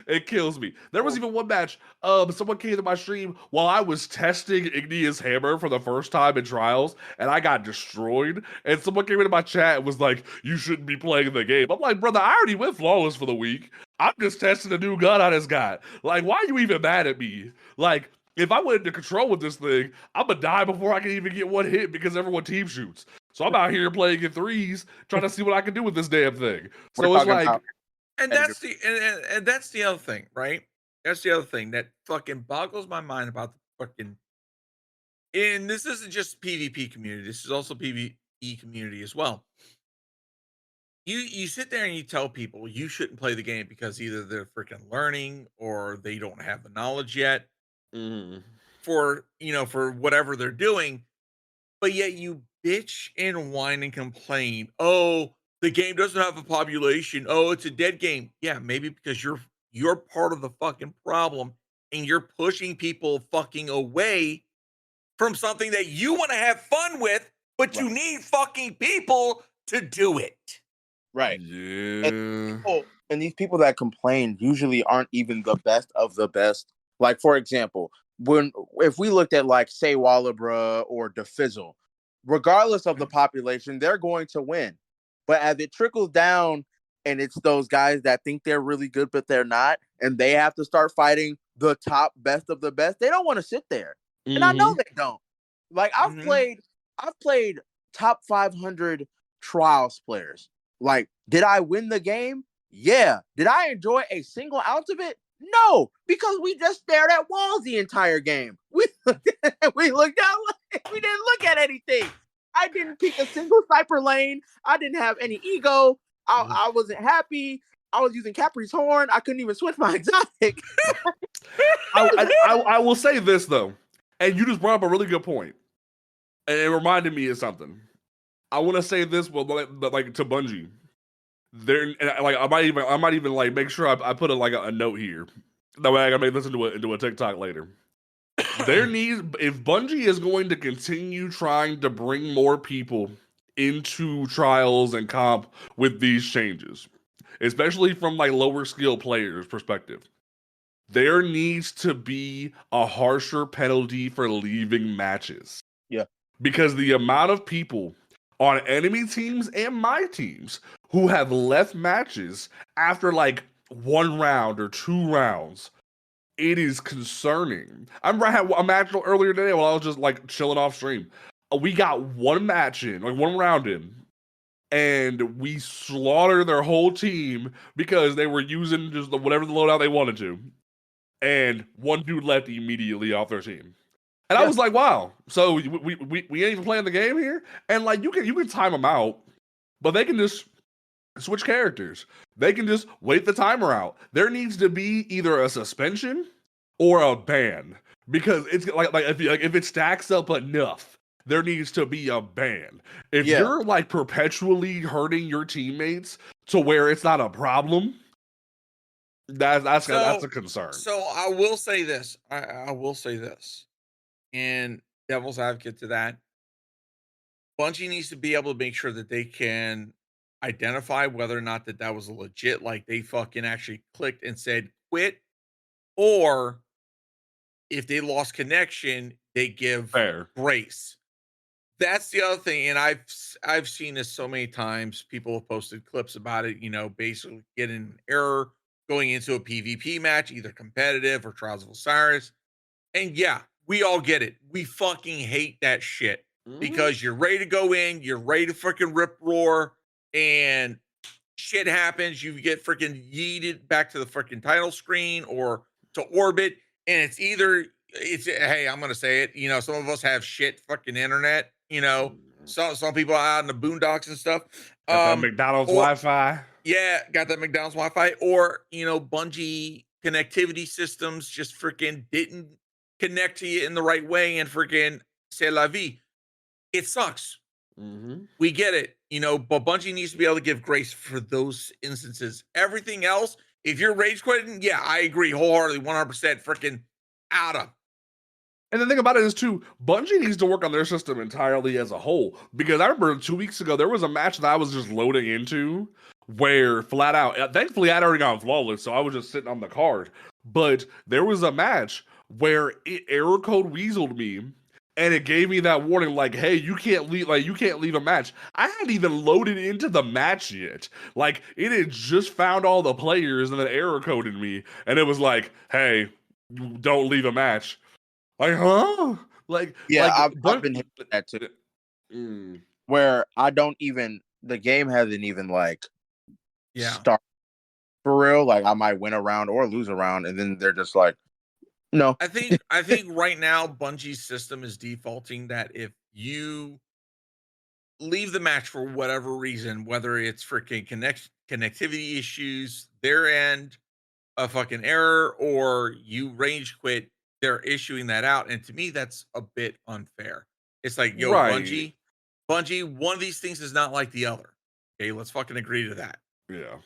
it kills me. There was even one match. Someone came to my stream while I was testing Igneous Hammer for the first time in Trials, and I got destroyed. And someone came into my chat and was like, "You shouldn't be playing the game." I'm like, "Brother, I already went flawless for the week. I'm just testing a new gun I just got. Like, why are you even mad at me? Like, if I went into control with this thing, I'm gonna die before I can even get one hit because everyone team shoots. So I'm out here playing in threes, trying to see what I can do with this damn thing. So it's like." And that's the other thing, right? That's the other thing that fucking boggles my mind about the fucking. And this isn't just PvP community. This is also PvE community as well. You sit there and you tell people you shouldn't play the game because either they're freaking learning or they don't have the knowledge yet for whatever they're doing, but yet you bitch and whine and complain. Oh, the game doesn't have a population. Oh, it's a dead game. Yeah, maybe because you're part of the fucking problem and you're pushing people fucking away from something that you want to have fun with, but you need fucking people to do it. Right. Yeah. And these people that complain usually aren't even the best of the best. Like, for example, if we looked at like say Wallabra or DeFizzle, regardless of the population, they're going to win. But as it trickles down and it's those guys that think they're really good, but they're not, and they have to start fighting the top best of the best, they don't want to sit there. And I know they don't. Like I've played top 500 trials players. Like, did I win the game? Yeah. Did I enjoy a single ounce of it? No, because we just stared at walls the entire game. We looked out. We didn't look at anything. I didn't pick a single sniper lane. I didn't have any ego. I wasn't happy. I was using Capri's horn. I couldn't even switch my exotic. I will say this though, and you just brought up a really good point, and it reminded me of something. I want to say this, but like to Bungie, like I might even like make sure I put a note here. That way I can make this into a TikTok later. If Bungie is going to continue trying to bring more people into trials and comp with these changes, especially from like lower skill players' perspective, there needs to be a harsher penalty for leaving matches. Yeah. Because the amount of people on enemy teams and my teams who have left matches after like 1 round or 2 rounds, it is concerning. I remember I had a match earlier today while I was just like chilling off stream. We got 1 match in, like 1 round in, and we slaughtered their whole team because they were using just whatever the loadout they wanted to. And 1 dude left immediately off their team. And I was like, wow, so we ain't even playing the game here? And like you can time them out, but they can just switch characters. They can just wait the timer out. There needs to be either a suspension or a ban. Because it's like if it stacks up enough, there needs to be a ban. If you're like perpetually hurting your teammates to where it's not a problem, that's a concern. So I will say this. I will say this. And devil's advocate to that. Bungie needs to be able to make sure that they can identify whether or not that was legit, like they fucking actually clicked and said quit, or if they lost connection, they give grace. That's the other thing, and I've seen this so many times. People have posted clips about it. Basically getting an error going into a PvP match, either competitive or Trials of Osiris, and yeah, we all get it. We fucking hate that shit because you're ready to go in, you're ready to freaking rip roar, and shit happens. You get freaking yeeted back to the freaking title screen or to orbit, and it's hey, I'm gonna say it. Some of us have shit fucking internet. Some people out in the boondocks and stuff. Got that McDonald's Wi-Fi. Yeah, got that McDonald's Wi-Fi, or Bungie connectivity systems just freaking didn't connect to you in the right way, and freaking c'est la vie. It sucks. We get it, but Bungie needs to be able to give grace for those instances. Everything else, if you're rage quitting, yeah, I agree wholeheartedly, 100% freaking out of. And the thing about it is, too, Bungie needs to work on their system entirely as a whole. Because I remember 2 weeks ago, there was a match that I was just loading into where flat out, thankfully I'd already gone flawless, so I was just sitting on the card. But there was a match where it error code weaseled me, and it gave me that warning, like, hey, you can't leave a match. I hadn't even loaded into the match yet. Like, it had just found all the players and then error coded me, and it was like, hey, don't leave a match. Like, huh? Like, yeah, I've been hitting that too. Where the game hasn't even start for real. Like, I might win a round or lose a round, and then they're just like, no. I think right now Bungie's system is defaulting that if you leave the match for whatever reason, whether it's freaking connectivity issues, their end, a fucking error, or you rage quit, they're issuing that out. And to me, that's a bit unfair. It's like, yo, Bungie, one of these things is not like the other. Okay, let's fucking agree to that. Yeah.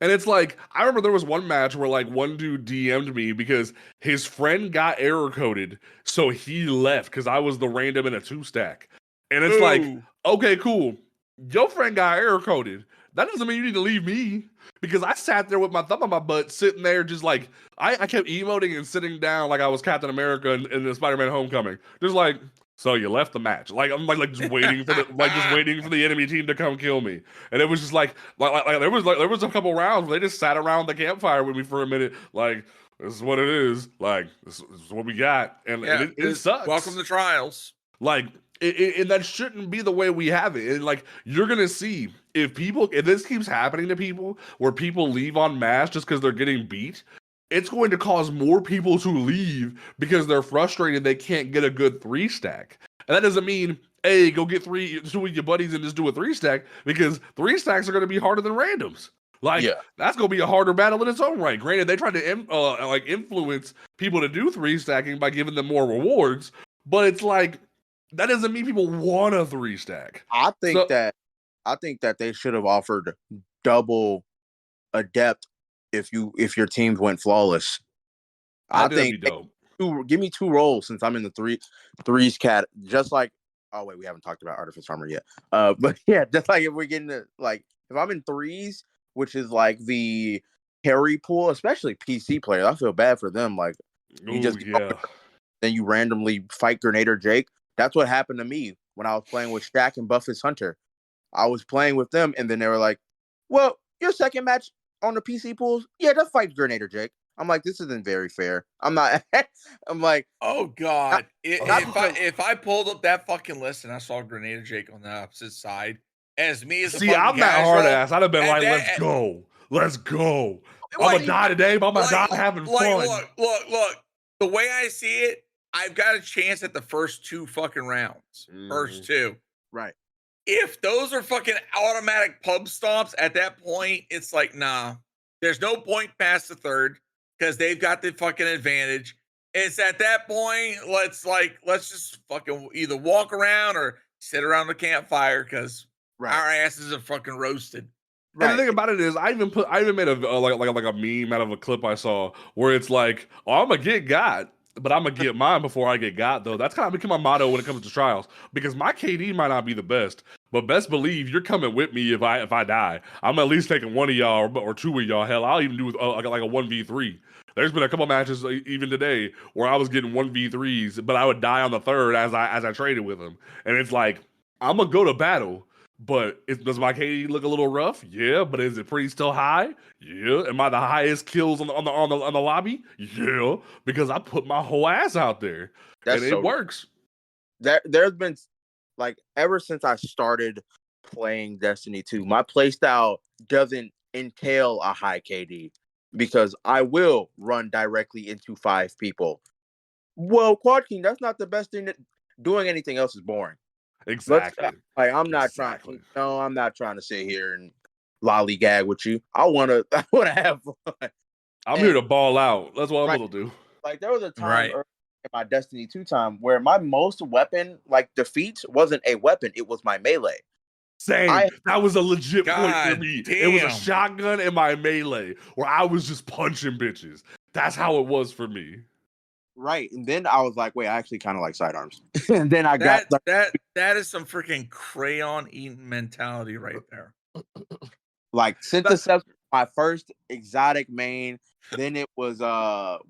And it's like, I remember there was one match where like one dude DM'd me because his friend got error coded, so he left because I was the random in a 2-stack. And it's like, okay, cool. Your friend got error coded. That doesn't mean you need to leave me. Because I sat there with my thumb on my butt, sitting there just like, I kept emoting and sitting down like I was Captain America in the Spider-Man Homecoming. Just like, so you left the match. Like I'm like just waiting for the enemy team to come kill me. And it was just like there was a couple rounds where they just sat around the campfire with me for a minute, like, this is what it is. Like, this is what we got. And, it sucks. Welcome to trials. Like, and that shouldn't be the way we have it. And like, you're gonna see if this keeps happening to people, where people leave en masse just because they're getting beat, it's going to cause more people to leave because they're frustrated they can't get a good 3-stack. And that doesn't mean, hey, go get 2 with your buddies and just do a 3-stack, because 3-stacks are going to be harder than randoms. Like, that's going to be a harder battle in its own right. Granted, they tried to influence people to do 3-stacking by giving them more rewards, but it's like, that doesn't mean people want a 3-stack. I think that they should have offered double adept if your teams went flawless. I think give me 2 roles, since I'm in the threes cat. Just like, oh wait, we haven't talked about Artifice Armor yet. But yeah, just like if we're getting to, like, if I'm in threes, which is like the carry pool, especially PC players, I feel bad for them. Like, you then you randomly fight Grenader Jake. That's what happened to me when I was playing with Shaq and Buffett's Hunter. I was playing with them, and then they were like, well, your second match on the PC pools, just fight Grenader Jake. I'm like, this isn't very fair. I'm not. I'm like, oh God. If I pulled up that fucking list and I saw Grenader Jake on the opposite side, as me as I'm that hard ass. I'd have been like, let's go. I'm gonna die today, but I'm gonna die having fun. Look. The way I see it, I've got a chance at the first 2 fucking rounds. First 2. Right. If those are fucking automatic pub stomps, at that point, it's like, nah. There's no point past the third, because they've got the fucking advantage. It's at that point, let's just fucking either walk around or sit around the campfire, because our asses are fucking roasted. Right. And the thing about it is, I even made a meme out of a clip I saw where it's like, oh, I'm gonna get got, but I'm gonna get mine before I get got, though. That's kind of become my motto when it comes to trials, because my KD might not be the best, but best believe you're coming with me if I die. I'm at least taking 1 of y'all or 2 of y'all. Hell, I'll even do like a 1v3. There's been a couple matches even today where I was getting 1v3s, but I would die on the third as I traded with them. And it's like, I'm gonna go to battle, but does my KD look a little rough? Yeah, but is it pretty still high? Yeah. Am I the highest kills on the lobby? Yeah, because I put my whole ass out there. It works. There's been, like, ever since I started playing Destiny 2, my playstyle doesn't entail a high KD, because I will run directly into 5 people. Well, Quad King, that's not the best thing. Doing anything else is boring. Exactly. I'm not trying to sit here and lollygag with you. I wanna have fun. I'm here to ball out. That's what I'm gonna do. Like, there was a time in my Destiny 2 time where my most weapon defeats wasn't a weapon, it was my melee. Same. That was a legit point for me. Damn. It was a shotgun and my melee where I was just punching bitches. That's how it was for me. Right. And then I was like, wait, I actually kind of like sidearms. And then I got that is some freaking crayon eating mentality right there. Like, Synthesis, my first exotic main, then it was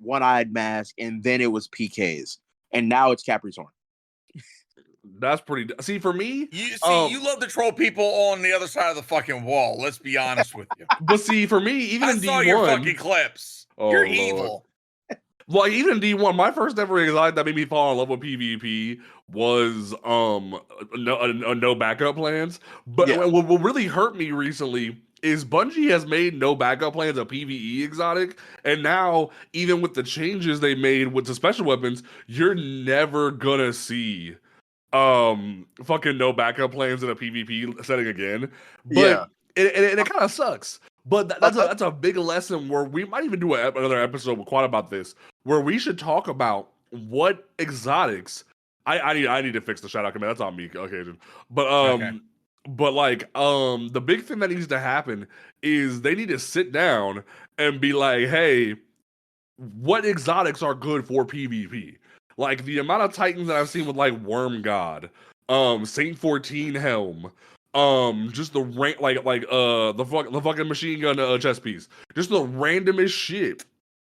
One-Eyed Mask, and then it was PKs. And now it's Capri's Horn. That's pretty. See, for me, you love to troll people on the other side of the fucking wall. Let's be honest with you. But see, for me, even in D1, saw your fucking clips. You're evil. Well, even in D1, my first ever exotic that made me fall in love with PvP was no backup plans. But what really hurt me recently is Bungie has made no backup plans a PvE exotic, and now even with the changes they made with the special weapons, you're never gonna see fucking no backup plans in a PvP setting again. But it kind of sucks. But that's a big lesson where we might even do another episode with Quad about this, where we should talk about what exotics. I need to fix the shout out command. That's on me occasion. But but like the big thing that needs to happen is they need to sit down and be like, hey, what exotics are good for PvP? Like, the amount of Titans that I've seen with like Worm God, Saint 14 helm, just the rank the fucking machine gun chest piece, just the randomest shit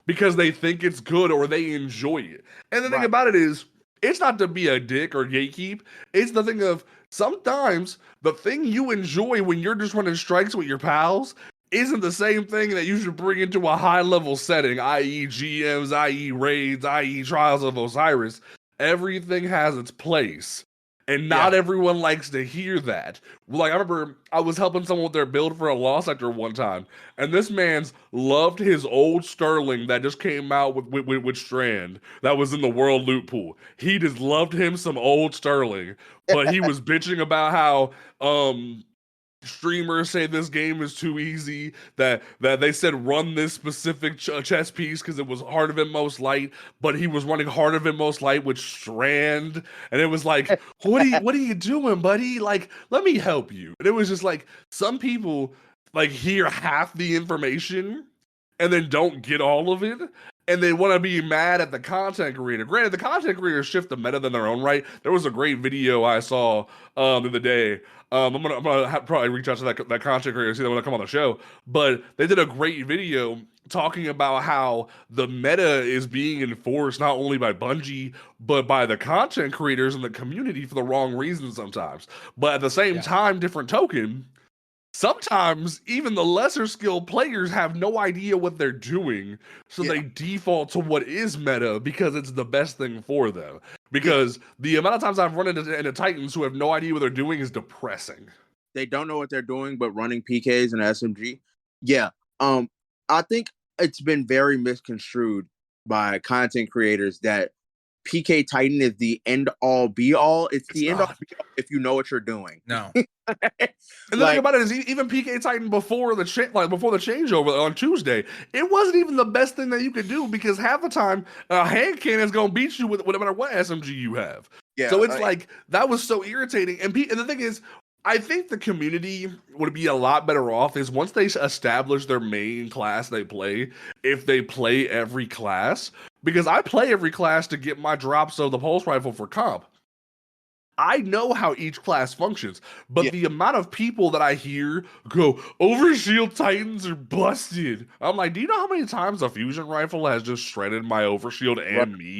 because they think it's good or they enjoy it. And the thing about it is, it's not to be a dick or gatekeep. It's the thing of sometimes the thing you enjoy when you're just running strikes with your pals isn't the same thing that you should bring into a high level setting, i.e. GMs, i.e. raids, i.e. Trials of Osiris. Everything has its place. And not everyone likes to hear that. Like, I remember I was helping someone with their build for a Lost Sector one time, and this man's loved his old Sterling that just came out with Strand that was in the world loot pool. He just loved him some old Sterling, but he was bitching about how streamers say this game is too easy, that they said run this specific chess piece because it was Heart of Inmost Light, but he was running Heart of Inmost Light with Strand, and it was like, what are you doing, buddy? Like, let me help you. And it was just like, some people like hear half the information and then don't get all of it, and they want to be mad at the content creator. Granted, the content creators shift the meta in their own right. There was a great video I saw the other day. I'm gonna probably reach out to that content creator, see them when they come on the show. But they did a great video talking about how the meta is being enforced not only by Bungie, but by the content creators and the community for the wrong reasons sometimes. But at the same time, different token, sometimes even the lesser skilled players have no idea what they're doing, so they default to what is meta because it's the best thing for them. Because the amount of times I've run into Titans who have no idea what they're doing is depressing. They don't know what they're doing, but running PKs and SMG. Yeah. I think it's been very misconstrued by content creators that PK Titan is the end all be all. It's the end all be all if you know what you're doing. No. And the thing about it is, even PK Titan before the changeover on Tuesday, it wasn't even the best thing that you could do because half the time a hand cannon's gonna beat you with no matter what SMG you have. Yeah, so it's like that was so irritating. And the thing is, I think the community would be a lot better off is once they establish their main class they play, if they play every class, because I play every class to get my drops of the pulse rifle for comp. I know how each class functions, but the amount of people that I hear go, Overshield Titans are busted. I'm like, do you know how many times a fusion rifle has just shredded my Overshield and me?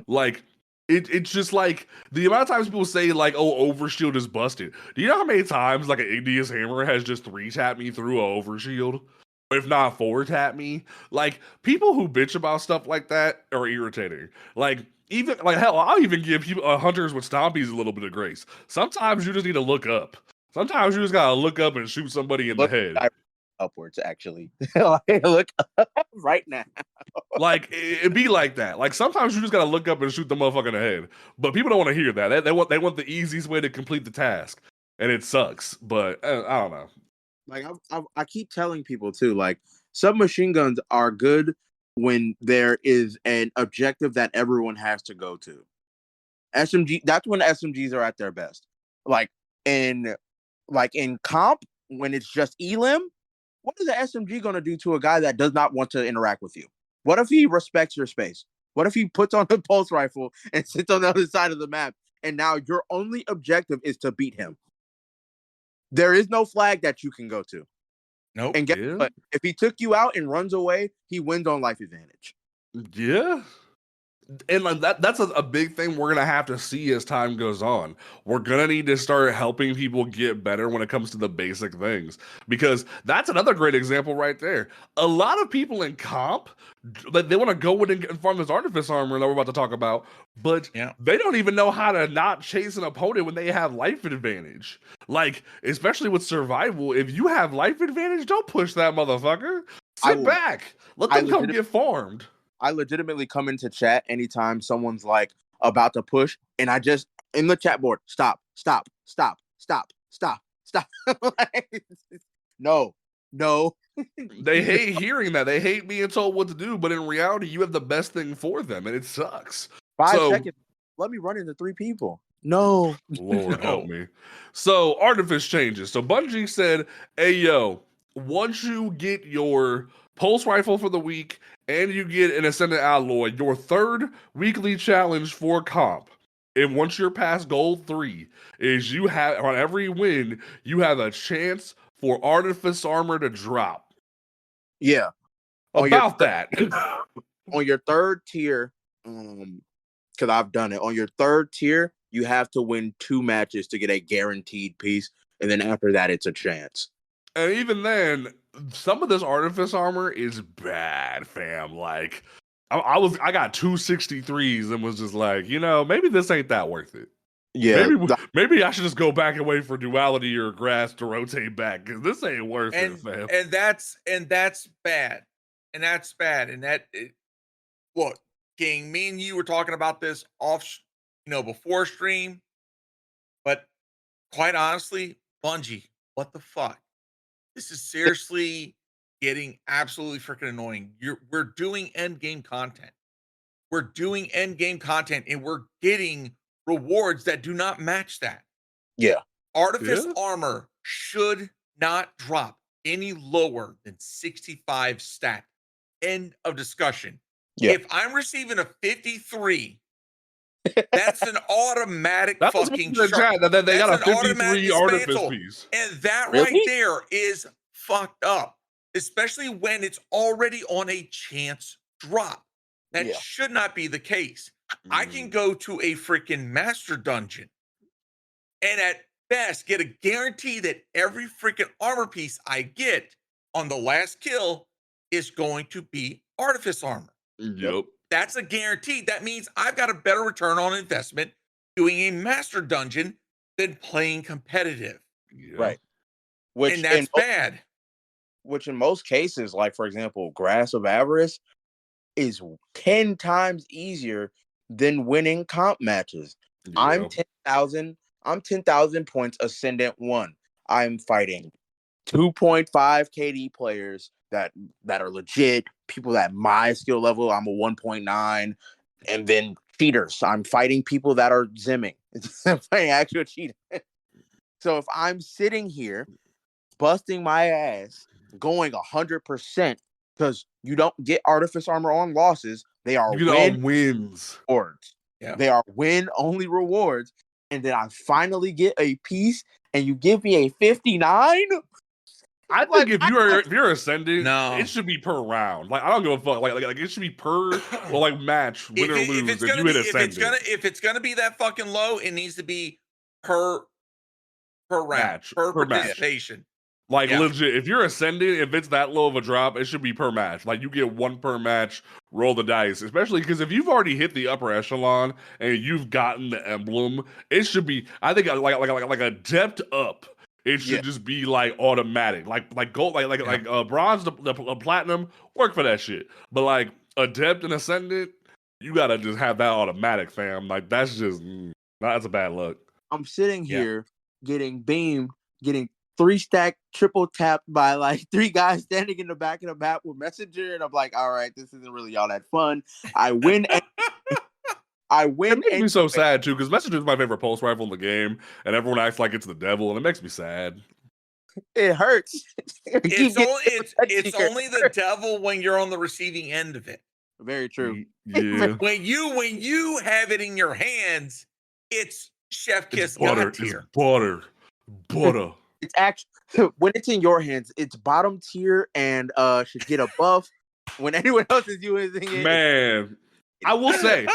Like, it's just like, the amount of times people say, like, oh, Overshield is busted. Do you know how many times, like, an Igneous Hammer has just 3-tapped me through a Overshield? If not 4-tap me? Like, people who bitch about stuff like that are irritating. Like, even like hell, I'll even give people hunters with stompies a little bit of grace. Sometimes you just need to look up. Sometimes you just gotta look up and shoot somebody in the head. Upwards, actually. Look up right now. Like it be like that. Like sometimes you just gotta look up and shoot the motherfucker in the head. But people don't want to hear that. They want the easiest way to complete the task, and it sucks. But I don't know. Like I keep telling people too. Like submachine guns are good when there is an objective that everyone has to go to. SMG, that's when SMGs are at their best. Like in comp, when it's just elim, what is the SMG going to do to a guy that does not want to interact with you? What if he respects your space? What if he puts on the pulse rifle and sits on the other side of the map, and now your only objective is to beat him? There is no flag that you can go to. Nope. And guess what? If he took you out and runs away, he wins on life advantage. Yeah. And like that's a big thing we're gonna have to see as time goes on. We're gonna need to start helping people get better when it comes to the basic things, because that's another great example right there. A lot of people in comp, they want to go in and farm this artifice armor that we're about to talk about, but they don't even know how to not chase an opponent when they have life advantage. Like, especially with survival, if you have life advantage, don't push that motherfucker. Sit back. Let them come get farmed. I legitimately come into chat anytime someone's like about to push, and I just in the chat board, stop. Like, no. They hate hearing that. They hate being told what to do, but in reality, you have the best thing for them, and it sucks. 5 seconds. Let me run into 3 people. No. Lord help me. So, artifice changes. So, Bungie said, hey, yo, once you get your pulse rifle for the week and you get an Ascendant Alloy, your third weekly challenge for comp, And once you're past gold 3, is you have on every win, you have a chance for artifice armor to drop. Yeah. About that. On your third tier, because I've done it. On your third tier, you have to win 2 matches to get a guaranteed piece, and then after that, it's a chance. And even then, some of this artifice armor is bad, fam. Like, I got 263s and was just like, maybe this ain't that worth it. Yeah, maybe I should just go back and wait for duality or grass to rotate back because this ain't worth it, fam. And that's bad, and that's bad. And look, King, me and you were talking about this off, before stream, but quite honestly, Bungie, what the fuck? This is seriously getting absolutely freaking annoying. We're doing end game content. We're doing end game content, and we're getting rewards that do not match that. Yeah. Artifice armor should not drop any lower than 65 stat. End of discussion. Yeah. If I'm receiving a 53, that's an automatic fucking chat that they got a 53 artifice dismantle. piece. And that Really? right there is fucked up, especially when it's already on a chance drop. That should not be the case. I can go to a freaking master dungeon and at best get a guarantee that every freaking armor piece I get on the last kill is going to be artifice armor. Yep. That's a guarantee. That means I've got a better return on investment doing a master dungeon than playing competitive. Yeah. Right. And that's bad. Which in most cases, like for example, Grass of Avarice is 10 times easier than winning comp matches. Yeah. I'm 10,000 points Ascendant 1. I'm fighting 2.5 KD players that are legit, people that my skill level, I'm a 1.9, and then cheaters. I'm fighting people that are zimming. I'm fighting actual cheaters. So if I'm sitting here busting my ass, going 100%, because you don't get artifice armor on losses, they are wins. Rewards. Yeah. They are win-only rewards. And then I finally get a piece, and you give me a 59? I think if you're ascending, no, it should be per round. Like I don't give a fuck. Like it should be per or like match, win or lose. If you hit ascending, if it's gonna be that fucking low, it needs to be per round, match, per participation. Like legit, if you're ascending, if it's that low of a drop, it should be per match. Like you get 1 per match, roll the dice. Especially because if you've already hit the upper echelon and you've gotten the emblem, it should be. I think like a depth up. It should just be like automatic, like gold, like bronze, the platinum. Work for that shit. But like adept and ascendant, you gotta just have that automatic, fam. Like that's a bad luck. I'm sitting here getting beamed, getting 3-stack triple tapped by like 3 guys standing in the back of the map with messenger, and I'm like, all right, this isn't really all that fun. I win. It makes me so sad too, because Messenger is my favorite pulse rifle in the game, and everyone acts like it's the devil, and it makes me sad. It hurts. It's only the devil when you're on the receiving end of it. Very true. Yeah. When you have it in your hands, it's chef kiss butter. God tier. It's butter. It's actually when it's in your hands, it's bottom tier and should get a buff. When anyone else is using it, man. I will say,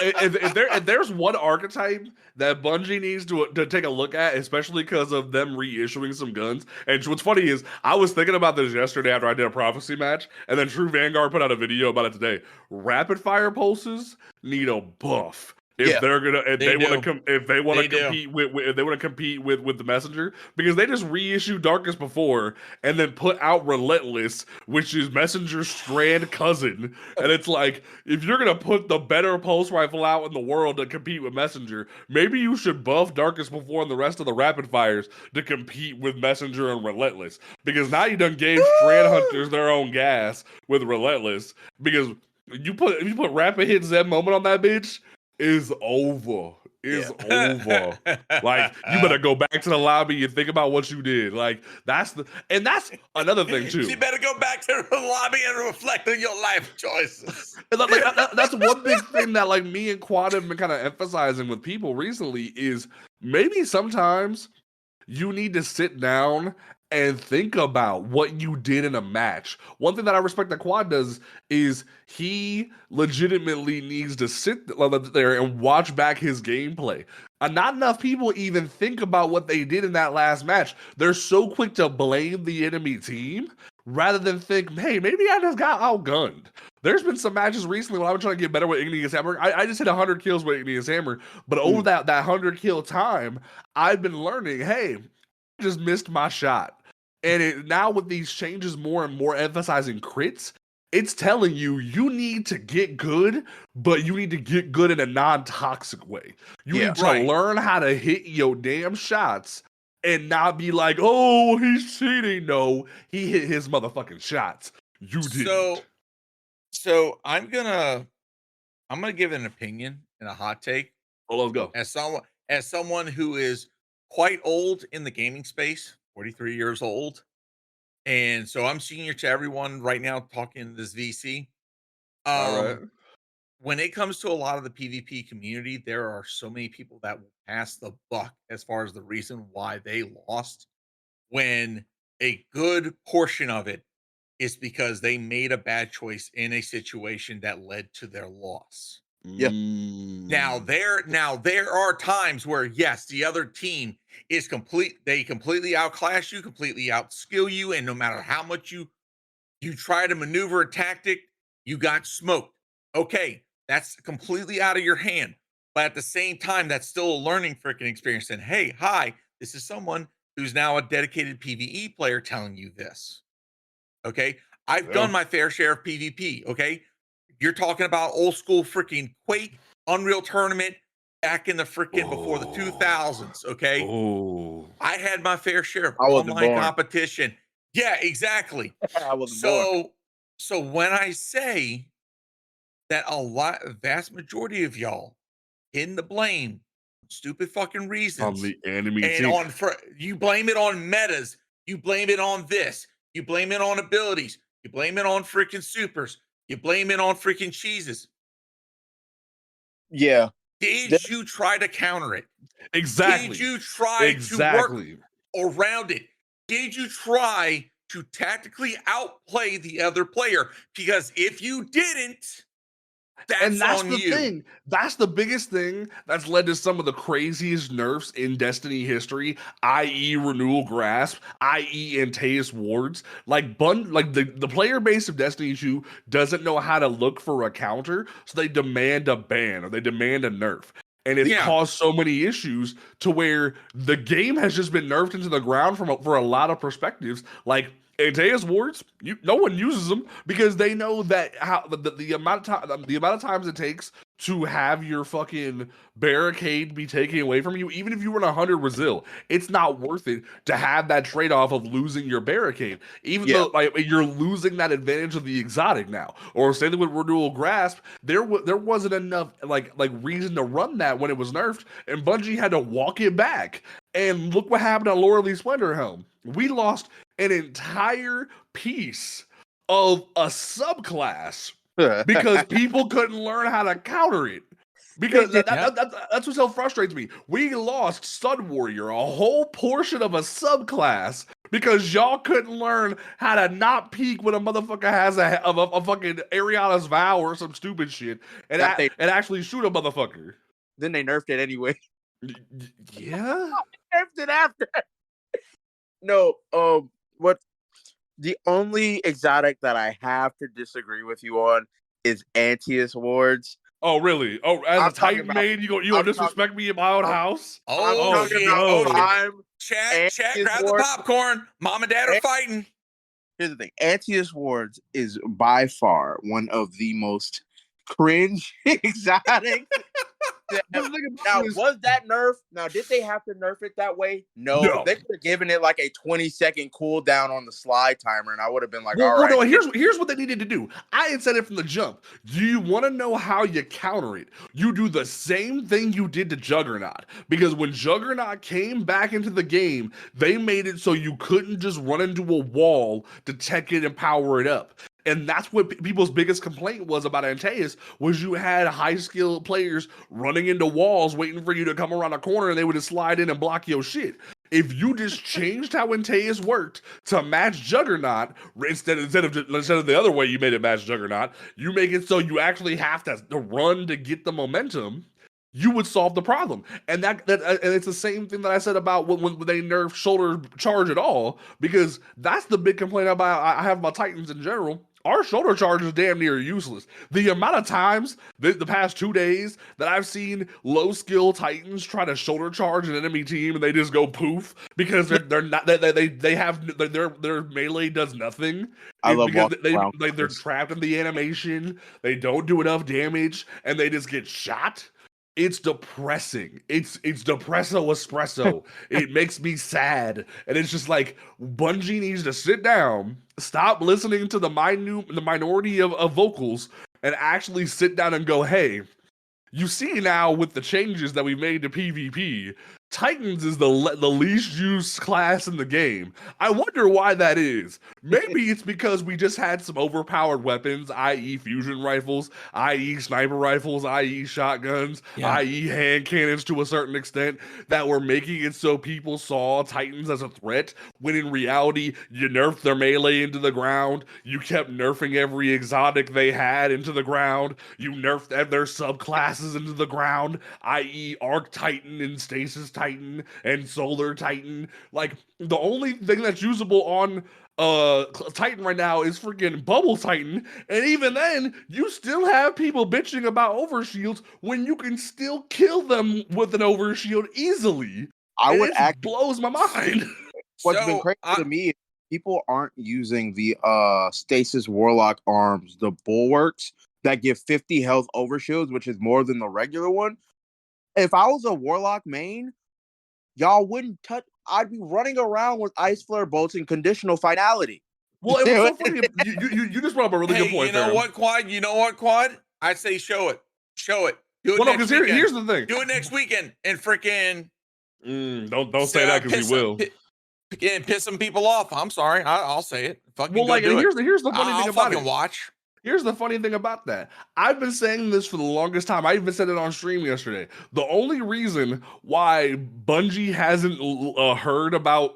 if there's one archetype that Bungie needs to take a look at, especially because of them reissuing some guns. And what's funny is, I was thinking about this yesterday after I did a prophecy match, and then True Vanguard put out a video about it today. Rapid fire pulses need a buff. If they want to compete with the messenger, because they just reissued Darkest before and then put out Relentless, which is Messenger's strand cousin, and it's like, if you're gonna put the better pulse rifle out in the world to compete with Messenger, maybe you should buff Darkest before and the rest of the rapid fires to compete with Messenger and Relentless, because now you done gave strand hunters their own gas with Relentless, because if you put rapid hit Zen moment on that bitch, is over. is over. Like, you better go back to the lobby and think about what you did. Like, that's another thing too. You better go back to the lobby and reflect on your life choices. That's one big thing that like me and Quad have been kind of emphasizing with people recently is maybe sometimes you need to sit down and think about what you did in a match. One thing that I respect that Quad does is he legitimately needs to sit there and watch back his gameplay. Not enough people even think about what they did in that last match. They're so quick to blame the enemy team rather than think, hey, maybe I just got outgunned. There's been some matches recently when I've been trying to get better with Igneous Hammer. I just hit 100 kills with Igneous Hammer, but over that 100 kill time, I've been learning, hey, I just missed my shot. And now with these changes more and more emphasizing crits, it's telling you need to get good, but you need to get good in a non-toxic way. You need to learn how to hit your damn shots and not be like, oh, he's cheating. No, he hit his motherfucking shots. You didn't. So I'm gonna give an opinion and a hot take. Oh, let's go. As someone who is quite old in the gaming space, 43 years old. And so I'm senior to everyone right now talking this VC. All right. When it comes to a lot of the PvP community, there are so many people that will pass the buck as far as the reason why they lost, when a good portion of it is because they made a bad choice in a situation that led to their loss. Yeah. Now there are times where yes, the other team is they completely outclass you, completely outskill you, and no matter how much you try to maneuver a tactic, you got smoked. Okay, that's completely out of your hand. But at the same time, that's still a learning freaking experience. And hey, hi, this is someone who's now a dedicated PvE player telling you this. Okay, I've done my fair share of PvP. Okay, you're talking about old school freaking Quake, Unreal Tournament back in the freaking before the 2000s. Okay, I had my fair share of online competition. Yeah, exactly. I wasn't born. So when I say that vast majority of y'all in the blame, stupid fucking reasons on the enemy and team. You blame it on metas, you blame it on this, you blame it on abilities, you blame it on freaking supers, you blame it on freaking cheeses. Yeah. Did you try to counter it? Exactly. Did you try to work around it? Did you try to tactically outplay the other player? Because if you didn't, that's on you. Thing. That's the biggest thing that's led to some of the craziest nerfs in Destiny history, i.e. Renewal Grasp, i.e. Antaeus Wards. Like the player base of Destiny 2 doesn't know how to look for a counter, so they demand a ban or they demand a nerf. And it's caused so many issues to where the game has just been nerfed into the ground for a lot of perspectives. Like Antaeus Wards, no one uses them because they know that how the amount of times it takes to have your fucking barricade be taken away from you, even if you run 100 Brazil, it's not worth it to have that trade-off of losing your barricade, even though like you're losing that advantage of the exotic now. Or same thing with Renewal Grasp, there wasn't enough like reason to run that when it was nerfed, and Bungie had to walk it back. And look what happened on Laurel Splendor Helm. We lost an entire piece of a subclass because people couldn't learn how to counter it. Because that's what so frustrates me. We lost Sun Warrior, a whole portion of a subclass, because y'all couldn't learn how to not peek when a motherfucker has a fucking Ariana's Vow or some stupid shit, and actually shoot a motherfucker. Then they nerfed it anyway. Yeah, nerfed it after. No, what? The only exotic that I have to disagree with you on is Antaeus Wards. Oh, really? Oh, as a Titan maid, you gonna disrespect me in my own house? Chat, grab the popcorn. Mom and Dad are fighting. Here's the thing. Antaeus Wards is by far one of the most cringe exotics Now, was that nerf? Now, did they have to nerf it that way? No. They could have given it like a 20-second cooldown on the slide timer, and I would have been like, all right. No, here's what they needed to do. I had said it from the jump. Do you want to know how you counter it? You do the same thing you did to Juggernaut. Because when Juggernaut came back into the game, they made it so you couldn't just run into a wall to tech it and power it up. And that's what people's biggest complaint was about Antaeus, was you had high-skilled players running into walls waiting for you to come around a corner, and they would just slide in and block your shit. If you just changed how Antaeus worked to match Juggernaut, instead of the other way you made it match Juggernaut, you make it so you actually have to run to get the momentum, you would solve the problem. And and it's the same thing that I said about when they nerfed shoulder charge at all, because that's the big complaint I have about Titans in general. Our shoulder charge is damn near useless. The amount of times the past 2 days that I've seen low skill Titans try to shoulder charge an enemy team and they just go poof because they're not they have their melee does nothing. I love because they're trapped in the animation. They don't do enough damage and they just get shot. It's depressing. It's depresso espresso. It makes me sad. And it's just like, Bungie needs to sit down, stop listening to the minority of vocals, and actually sit down and go, hey, you see now with the changes that we made to PvP, Titans is the least used class in the game. I wonder why that is. Maybe it's because we just had some overpowered weapons, i.e. fusion rifles, i.e. sniper rifles, i.e. shotguns, i.e. hand cannons to a certain extent, that were making it so people saw Titans as a threat, when in reality, you nerfed their melee into the ground, you kept nerfing every exotic they had into the ground, you nerfed their subclasses into the ground, i.e. Arc Titan and Stasis Titan and Solar Titan. Like, the only thing that's usable on Titan right now is freaking Bubble Titan, and even then, you still have people bitching about overshields when you can still kill them with an overshield easily. Blows my mind. What's been crazy to me is people aren't using the Stasis Warlock arms, the bulwarks that give 50 health overshields, which is more than the regular one. If I was a Warlock main, y'all wouldn't touch. I'd be running around with Ice Flare bolts and conditional finality. Well, it was so funny. You just brought up a really good point. You know what, Quad? I'd say show it. Do it next weekend. Here's the thing. Do it next weekend and freaking. Don't say that because he will. And piss some people off. I'm sorry. I'll say it. Fucking here's the funny thing about it. Watch. Here's the funny thing about that. I've been saying this for the longest time. I even said it on stream yesterday. The only reason why Bungie hasn't heard about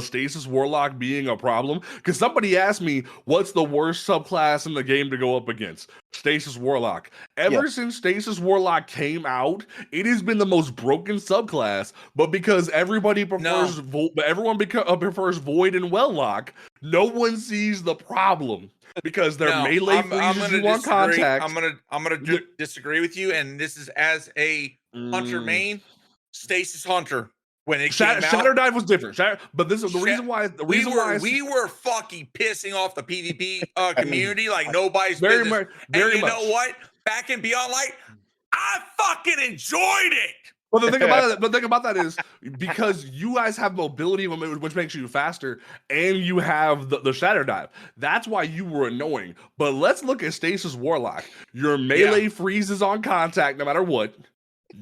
Stasis Warlock being a problem, because somebody asked me, what's the worst subclass in the game to go up against? Stasis Warlock. Ever since Stasis Warlock came out, it has been the most broken subclass, but because everybody prefers prefers Void and Welllock, no one sees the problem. Because their melee freezes you on contact. I'm gonna disagree with you, and this is as a Hunter main, Stasis Hunter. When it came out, Shatter Dive was different. But this is the reason why. We were fucking pissing off the PvP community like nobody's very business. Very and you much. know what? Back in Beyond Light, I fucking enjoyed it. Well, the thing about that is, because you guys have mobility, which makes you faster, and you have the Shatter Dive. That's why you were annoying. But let's look at Stasis Warlock. Your melee freezes on contact no matter what.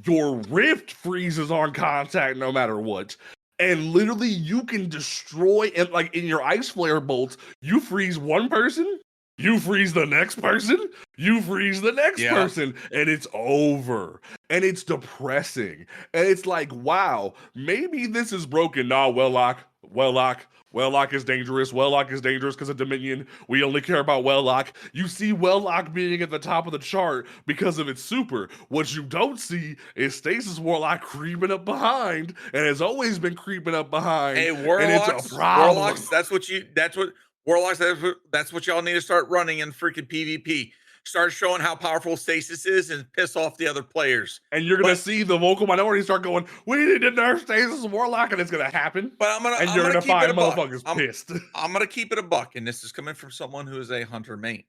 Your Rift freezes on contact no matter what. And literally, you can destroy, and like in your Ice Flare bolts, you freeze one person, you freeze the next person, you freeze the next person, and it's over. And it's depressing. And it's like, wow, maybe this is broken. Nah, Welllock is dangerous. Welllock is dangerous because of Dominion. We only care about Welllock. You see Welllock being at the top of the chart because of its super. What you don't see is Stasis Warlock creeping up behind, and has always been creeping up behind. Hey, Warlocks, and it's a problem. Warlocks, that's what y'all need to start running in freaking PvP. Start showing how powerful Stasis is and piss off the other players. And you're gonna see the vocal minority start going, we need to nerf Stasis Warlock, and it's gonna happen. But you're gonna find motherfuckers pissed. I'm gonna keep it a buck, and this is coming from someone who is a Hunter main.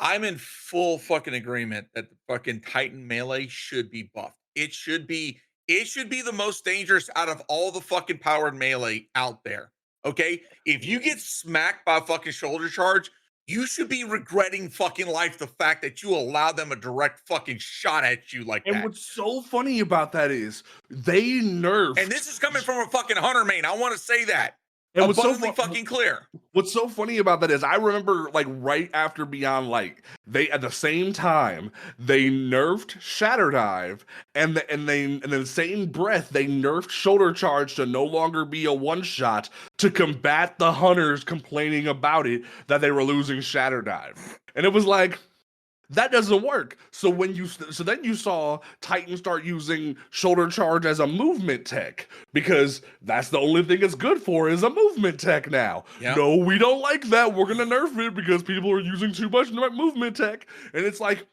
I'm in full fucking agreement that the fucking Titan melee should be buffed. It should be the most dangerous out of all the fucking powered melee out there. Okay? If you get smacked by a fucking shoulder charge, you should be regretting fucking life the fact that you allowed them a direct fucking shot at you like And that. what's so funny about that is they nerfed. And this is coming from a fucking hunter main. I want to say that. And what's so Abundantly fucking clear. What's so funny about that is I remember like right after Beyond Light, they at the same time they nerfed Shatter Dive, and in the same breath they nerfed Shoulder Charge to no longer be a one shot to combat the hunters complaining about it that they were losing Shatter Dive, and it was like. That doesn't work. So then you saw Titan start using Shoulder Charge as a movement tech because that's the only thing it's good for is a movement tech now. Yep. No, we don't like that. We're gonna nerf it because people are using too much movement tech, and it's like,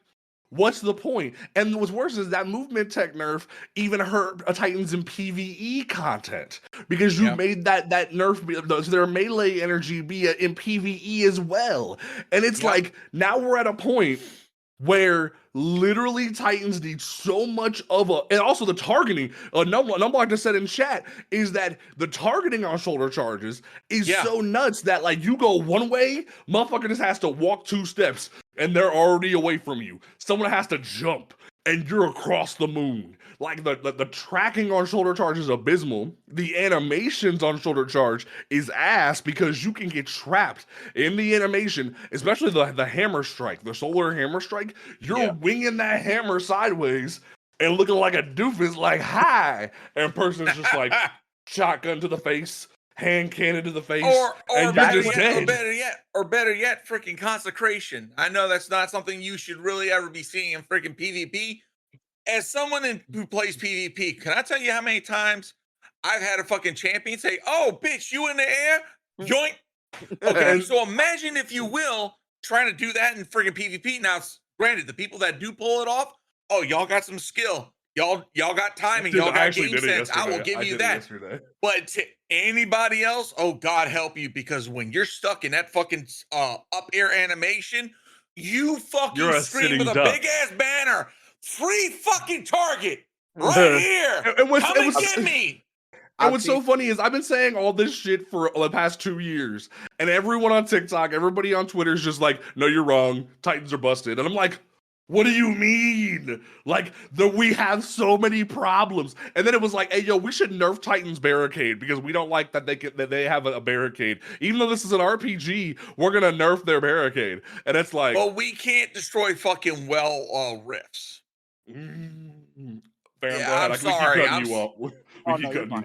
what's the point? And what's worse is that movement tech nerf even hurt Titans in PvE content because you made that nerf their melee energy be in PvE as well, and it's like now we're at a point where literally Titans need so much of and also the targeting. Number I just said in chat is that the targeting on shoulder charges is so nuts that like you go one way, motherfucker just has to walk 2 steps and they're already away from you. Someone has to jump and you're across the moon. Like the tracking on shoulder charge is abysmal. The animations on shoulder charge is ass because you can get trapped in the animation, especially the hammer strike, the solar hammer strike. You're winging that hammer sideways and looking like a doofus, like hi, and person's just like shotgun to the face, hand cannon to the face, and you're just dead. Or better yet, freaking consecration. I know that's not something you should really ever be seeing in freaking PvP. As someone who plays PvP, can I tell you how many times I've had a fucking champion say, "Oh, bitch, you in the air? Joint." Okay, so imagine, if you will, trying to do that in freaking PvP. Now, granted, the people that do pull it off, oh, y'all got some skill. Y'all got timing. Y'all got game sense. I will give you that. But to anybody else, oh, God help you, because when you're stuck in that fucking up air animation, you fucking scream with a big ass banner. Free fucking target right here. Come and get me. And what's so funny is I've been saying all this shit for the past 2 years, and everyone on TikTok, everybody on Twitter is just like, "No, you're wrong. Titans are busted." And I'm like, "What do you mean? Like we have so many problems." And then it was like, "Hey, yo, we should nerf Titans barricade because we don't like that they have a barricade. Even though this is an RPG, we're gonna nerf their barricade." And it's like, well, we can't destroy fucking rifts. Fair, yeah, I'm sorry. We keep cutting you up. We keep cutting you.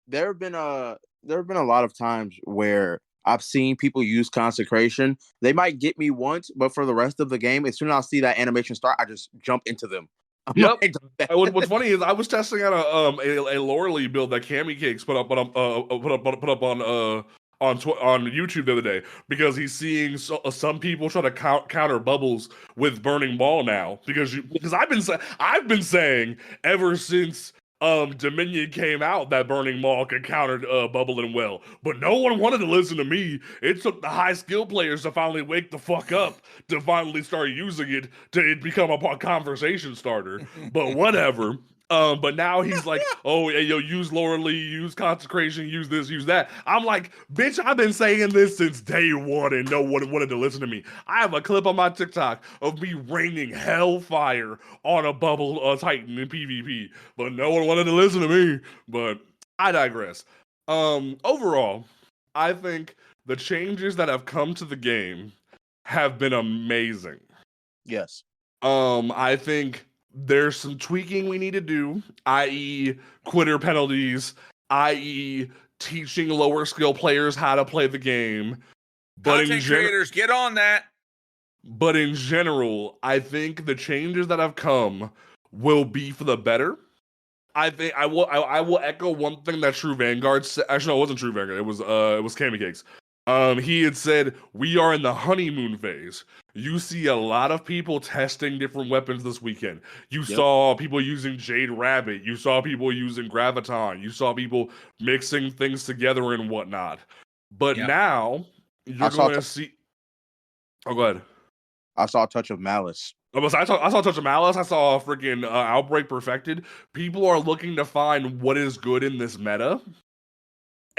There have been a lot of times where I've seen people use consecration. They might get me once, but for the rest of the game, as soon as I see that animation start, I just jump into them. Yep. What's funny is I was testing out a Lorelei build that Cammy Cakes put up on YouTube the other day because he's seeing some people try to counter bubbles with Burning Ball now because I've been saying ever since Dominion came out that Burning Maul could counter bubbling well, but no one wanted to listen to me. It took the high skill players to finally wake the fuck up to finally start using it to become a conversation starter. But whatever. But now he's like, "Oh, hey, yo, use Lorelei, use consecration, use this, use that." I'm like, bitch, I've been saying this since day one and no one wanted to listen to me. I have a clip on my TikTok of me raining hellfire on a bubble Titan in PvP, but no one wanted to listen to me. But I digress. Overall, I think the changes that have come to the game have been amazing. Yes. I think there's some tweaking we need to do, i.e. quitter penalties, i.e. teaching lower skill players how to play the game. But content creators, get on that. But in general, I think the changes that have come will be for the better. I think I will echo one thing that True Vanguard said. Actually, no, it wasn't True Vanguard. It was Cammy Cakes. He had said, "We are in the honeymoon phase." You see a lot of people testing different weapons this weekend. You saw people using Jade Rabbit. You saw people using Graviton. You saw people mixing things together and whatnot. But now you're going to see. Oh, go ahead. I saw a touch of Malice. I saw Touch of Malice. I saw freaking Outbreak Perfected. People are looking to find what is good in this meta.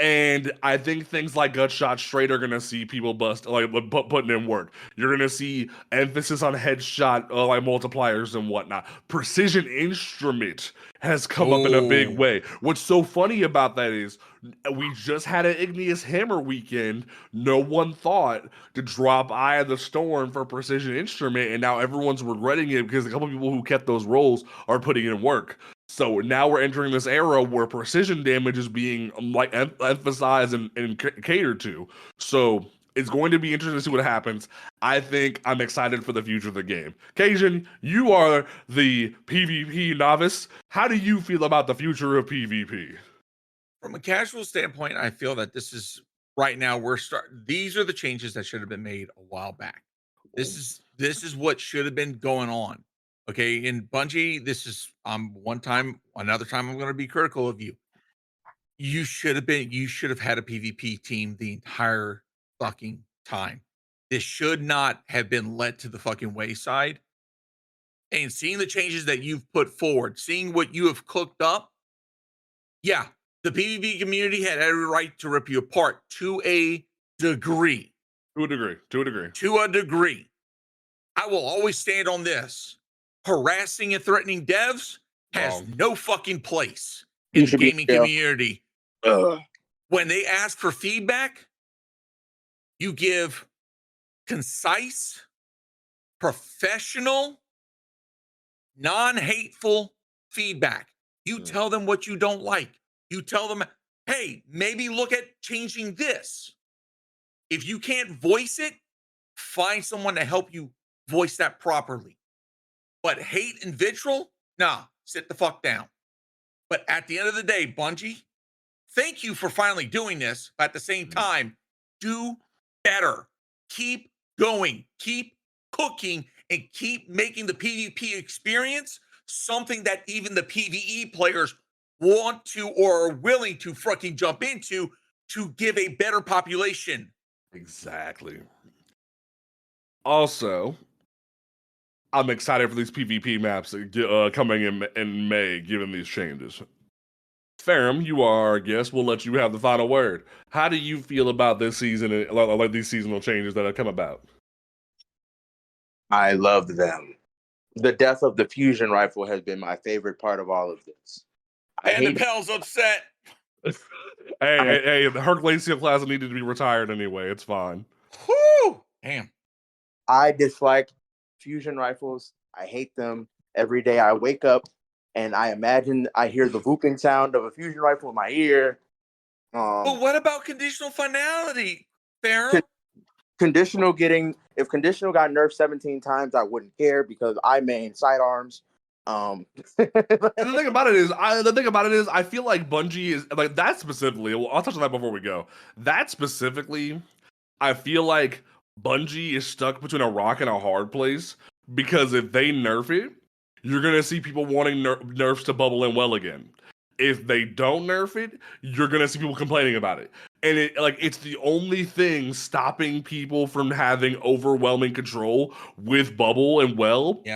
And I think things like Gutshot Straight are gonna see people putting in work. You're gonna see emphasis on headshot like multipliers and whatnot. Precision Instrument has come up in a big way. What's so funny about that is we just had an Igneous Hammer weekend. No one thought to drop Eye of the Storm for Precision Instrument, and now everyone's regretting it because a couple people who kept those roles are putting in work. So now we're entering this era where precision damage is being like emphasized and catered to. So it's going to be interesting to see what happens. I think I'm excited for the future of the game. Cajun, you are the PvP novice. How do you feel about the future of PvP? From a casual standpoint, I feel that this is right now these are the changes that should have been made a while back. This is what should have been going on. Okay, in Bungie, this is another time I'm going to be critical of you. You should have had a PvP team the entire fucking time. This should not have been let to the fucking wayside. And seeing the changes that you've put forward, seeing what you have cooked up, yeah, the PvP community had every right to rip you apart to a degree. To a degree. I will always stand on this. Harassing and threatening devs has no fucking place in the gaming community. When they ask for feedback, you give concise, professional, non-hateful feedback. You tell them what you don't like. You tell them, hey, maybe look at changing this. If you can't voice it, find someone to help you voice that properly. But hate and vitriol? Nah, sit the fuck down. But at the end of the day, Bungie, thank you for finally doing this. But at the same time, do better. Keep going. Keep cooking and keep making the PvP experience something that even the PvE players want to or are willing to fucking jump into to give a better population. Exactly. Also, I'm excited for these PvP maps coming in May, given these changes. Ferum, you are our guest. We'll let you have the final word. How do you feel about this season, like these seasonal changes that have come about? I loved them. The death of the fusion rifle has been my favorite part of all of this. And the Pell's upset. Hey, the Hercules class needed to be retired anyway. It's fine. Whoo! Damn. I dislike fusion rifles. I hate them. Every day I wake up and I hear the whooping sound of a fusion rifle in my ear. But what about conditional finality, Ferum? If conditional got nerfed 17 times, I wouldn't care because I main sidearms. And the thing about it is, I feel like Bungie is like that specifically. Well, I'll touch on that before we go. That specifically, I feel like Bungie is stuck between a rock and a hard place because if they nerf it, you're gonna see people wanting nerfs to bubble in well again. If they don't nerf it, you're gonna see people complaining about it. And it's the only thing stopping people from having overwhelming control with bubble and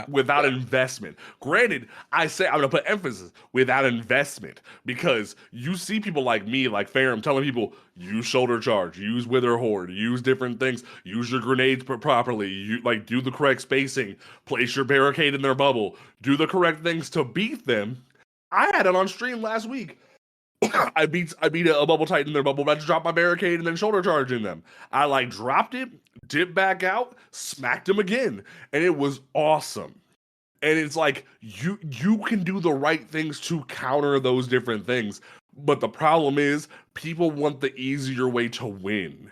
without investment. Granted, I'm gonna put emphasis without investment because you see people like me, like Ferum, telling people use shoulder charge, use wither horde, use different things, use your grenades properly, do the correct spacing, place your barricade in their bubble, do the correct things to beat them. I had it on stream last week. I beat a bubble titan in their bubble. I just dropped my barricade and then shoulder charge in them. I dropped it, dipped back out, smacked him again, and it was awesome. And it's like you can do the right things to counter those different things, but the problem is people want the easier way to win.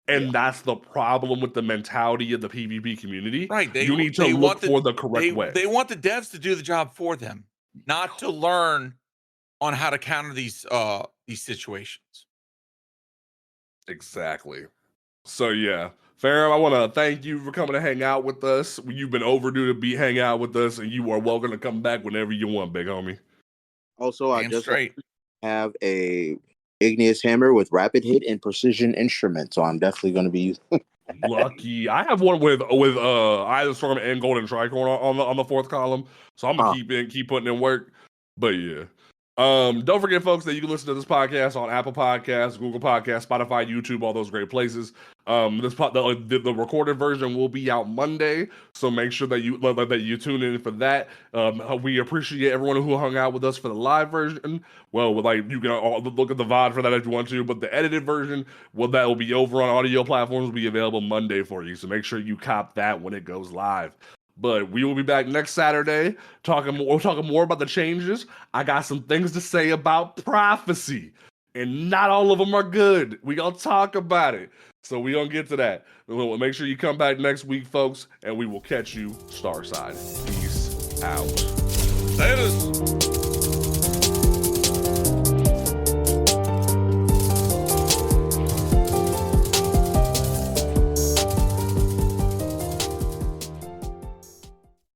And that's the problem with the mentality of the PvP community. Right. You need to look for the correct way. They want the devs to do the job for them, not to learn on how to counter these situations. Exactly. So yeah, Ferum, I want to thank you for coming to hang out with us. You've been overdue to hang out with us, and you are welcome to come back whenever you want, big homie. Also, I just have a Igneous Hammer with rapid hit and precision instrument, so I'm definitely going to be using. Lucky. I have one with either Storm and Golden Tricorn on the fourth column, so I'm gonna keep putting in work. But yeah. Don't forget, folks, that you can listen to this podcast on Apple Podcasts, Google Podcasts, Spotify, YouTube, all those great places. The recorded version will be out Monday, so make sure that you tune in for that. We appreciate everyone who hung out with us for the live version. Well, you can look at the VOD for that if you want to, but the edited version, that will be over on audio platforms, will be available Monday for you. So make sure you cop that when it goes live. But we will be back next Saturday talking more about the changes. I got some things to say about prophecy, and not all of them are good. We gonna talk about it, so we gonna get to that. We'll make sure you come back next week, folks, and we will catch you Starside. Peace out. Laters.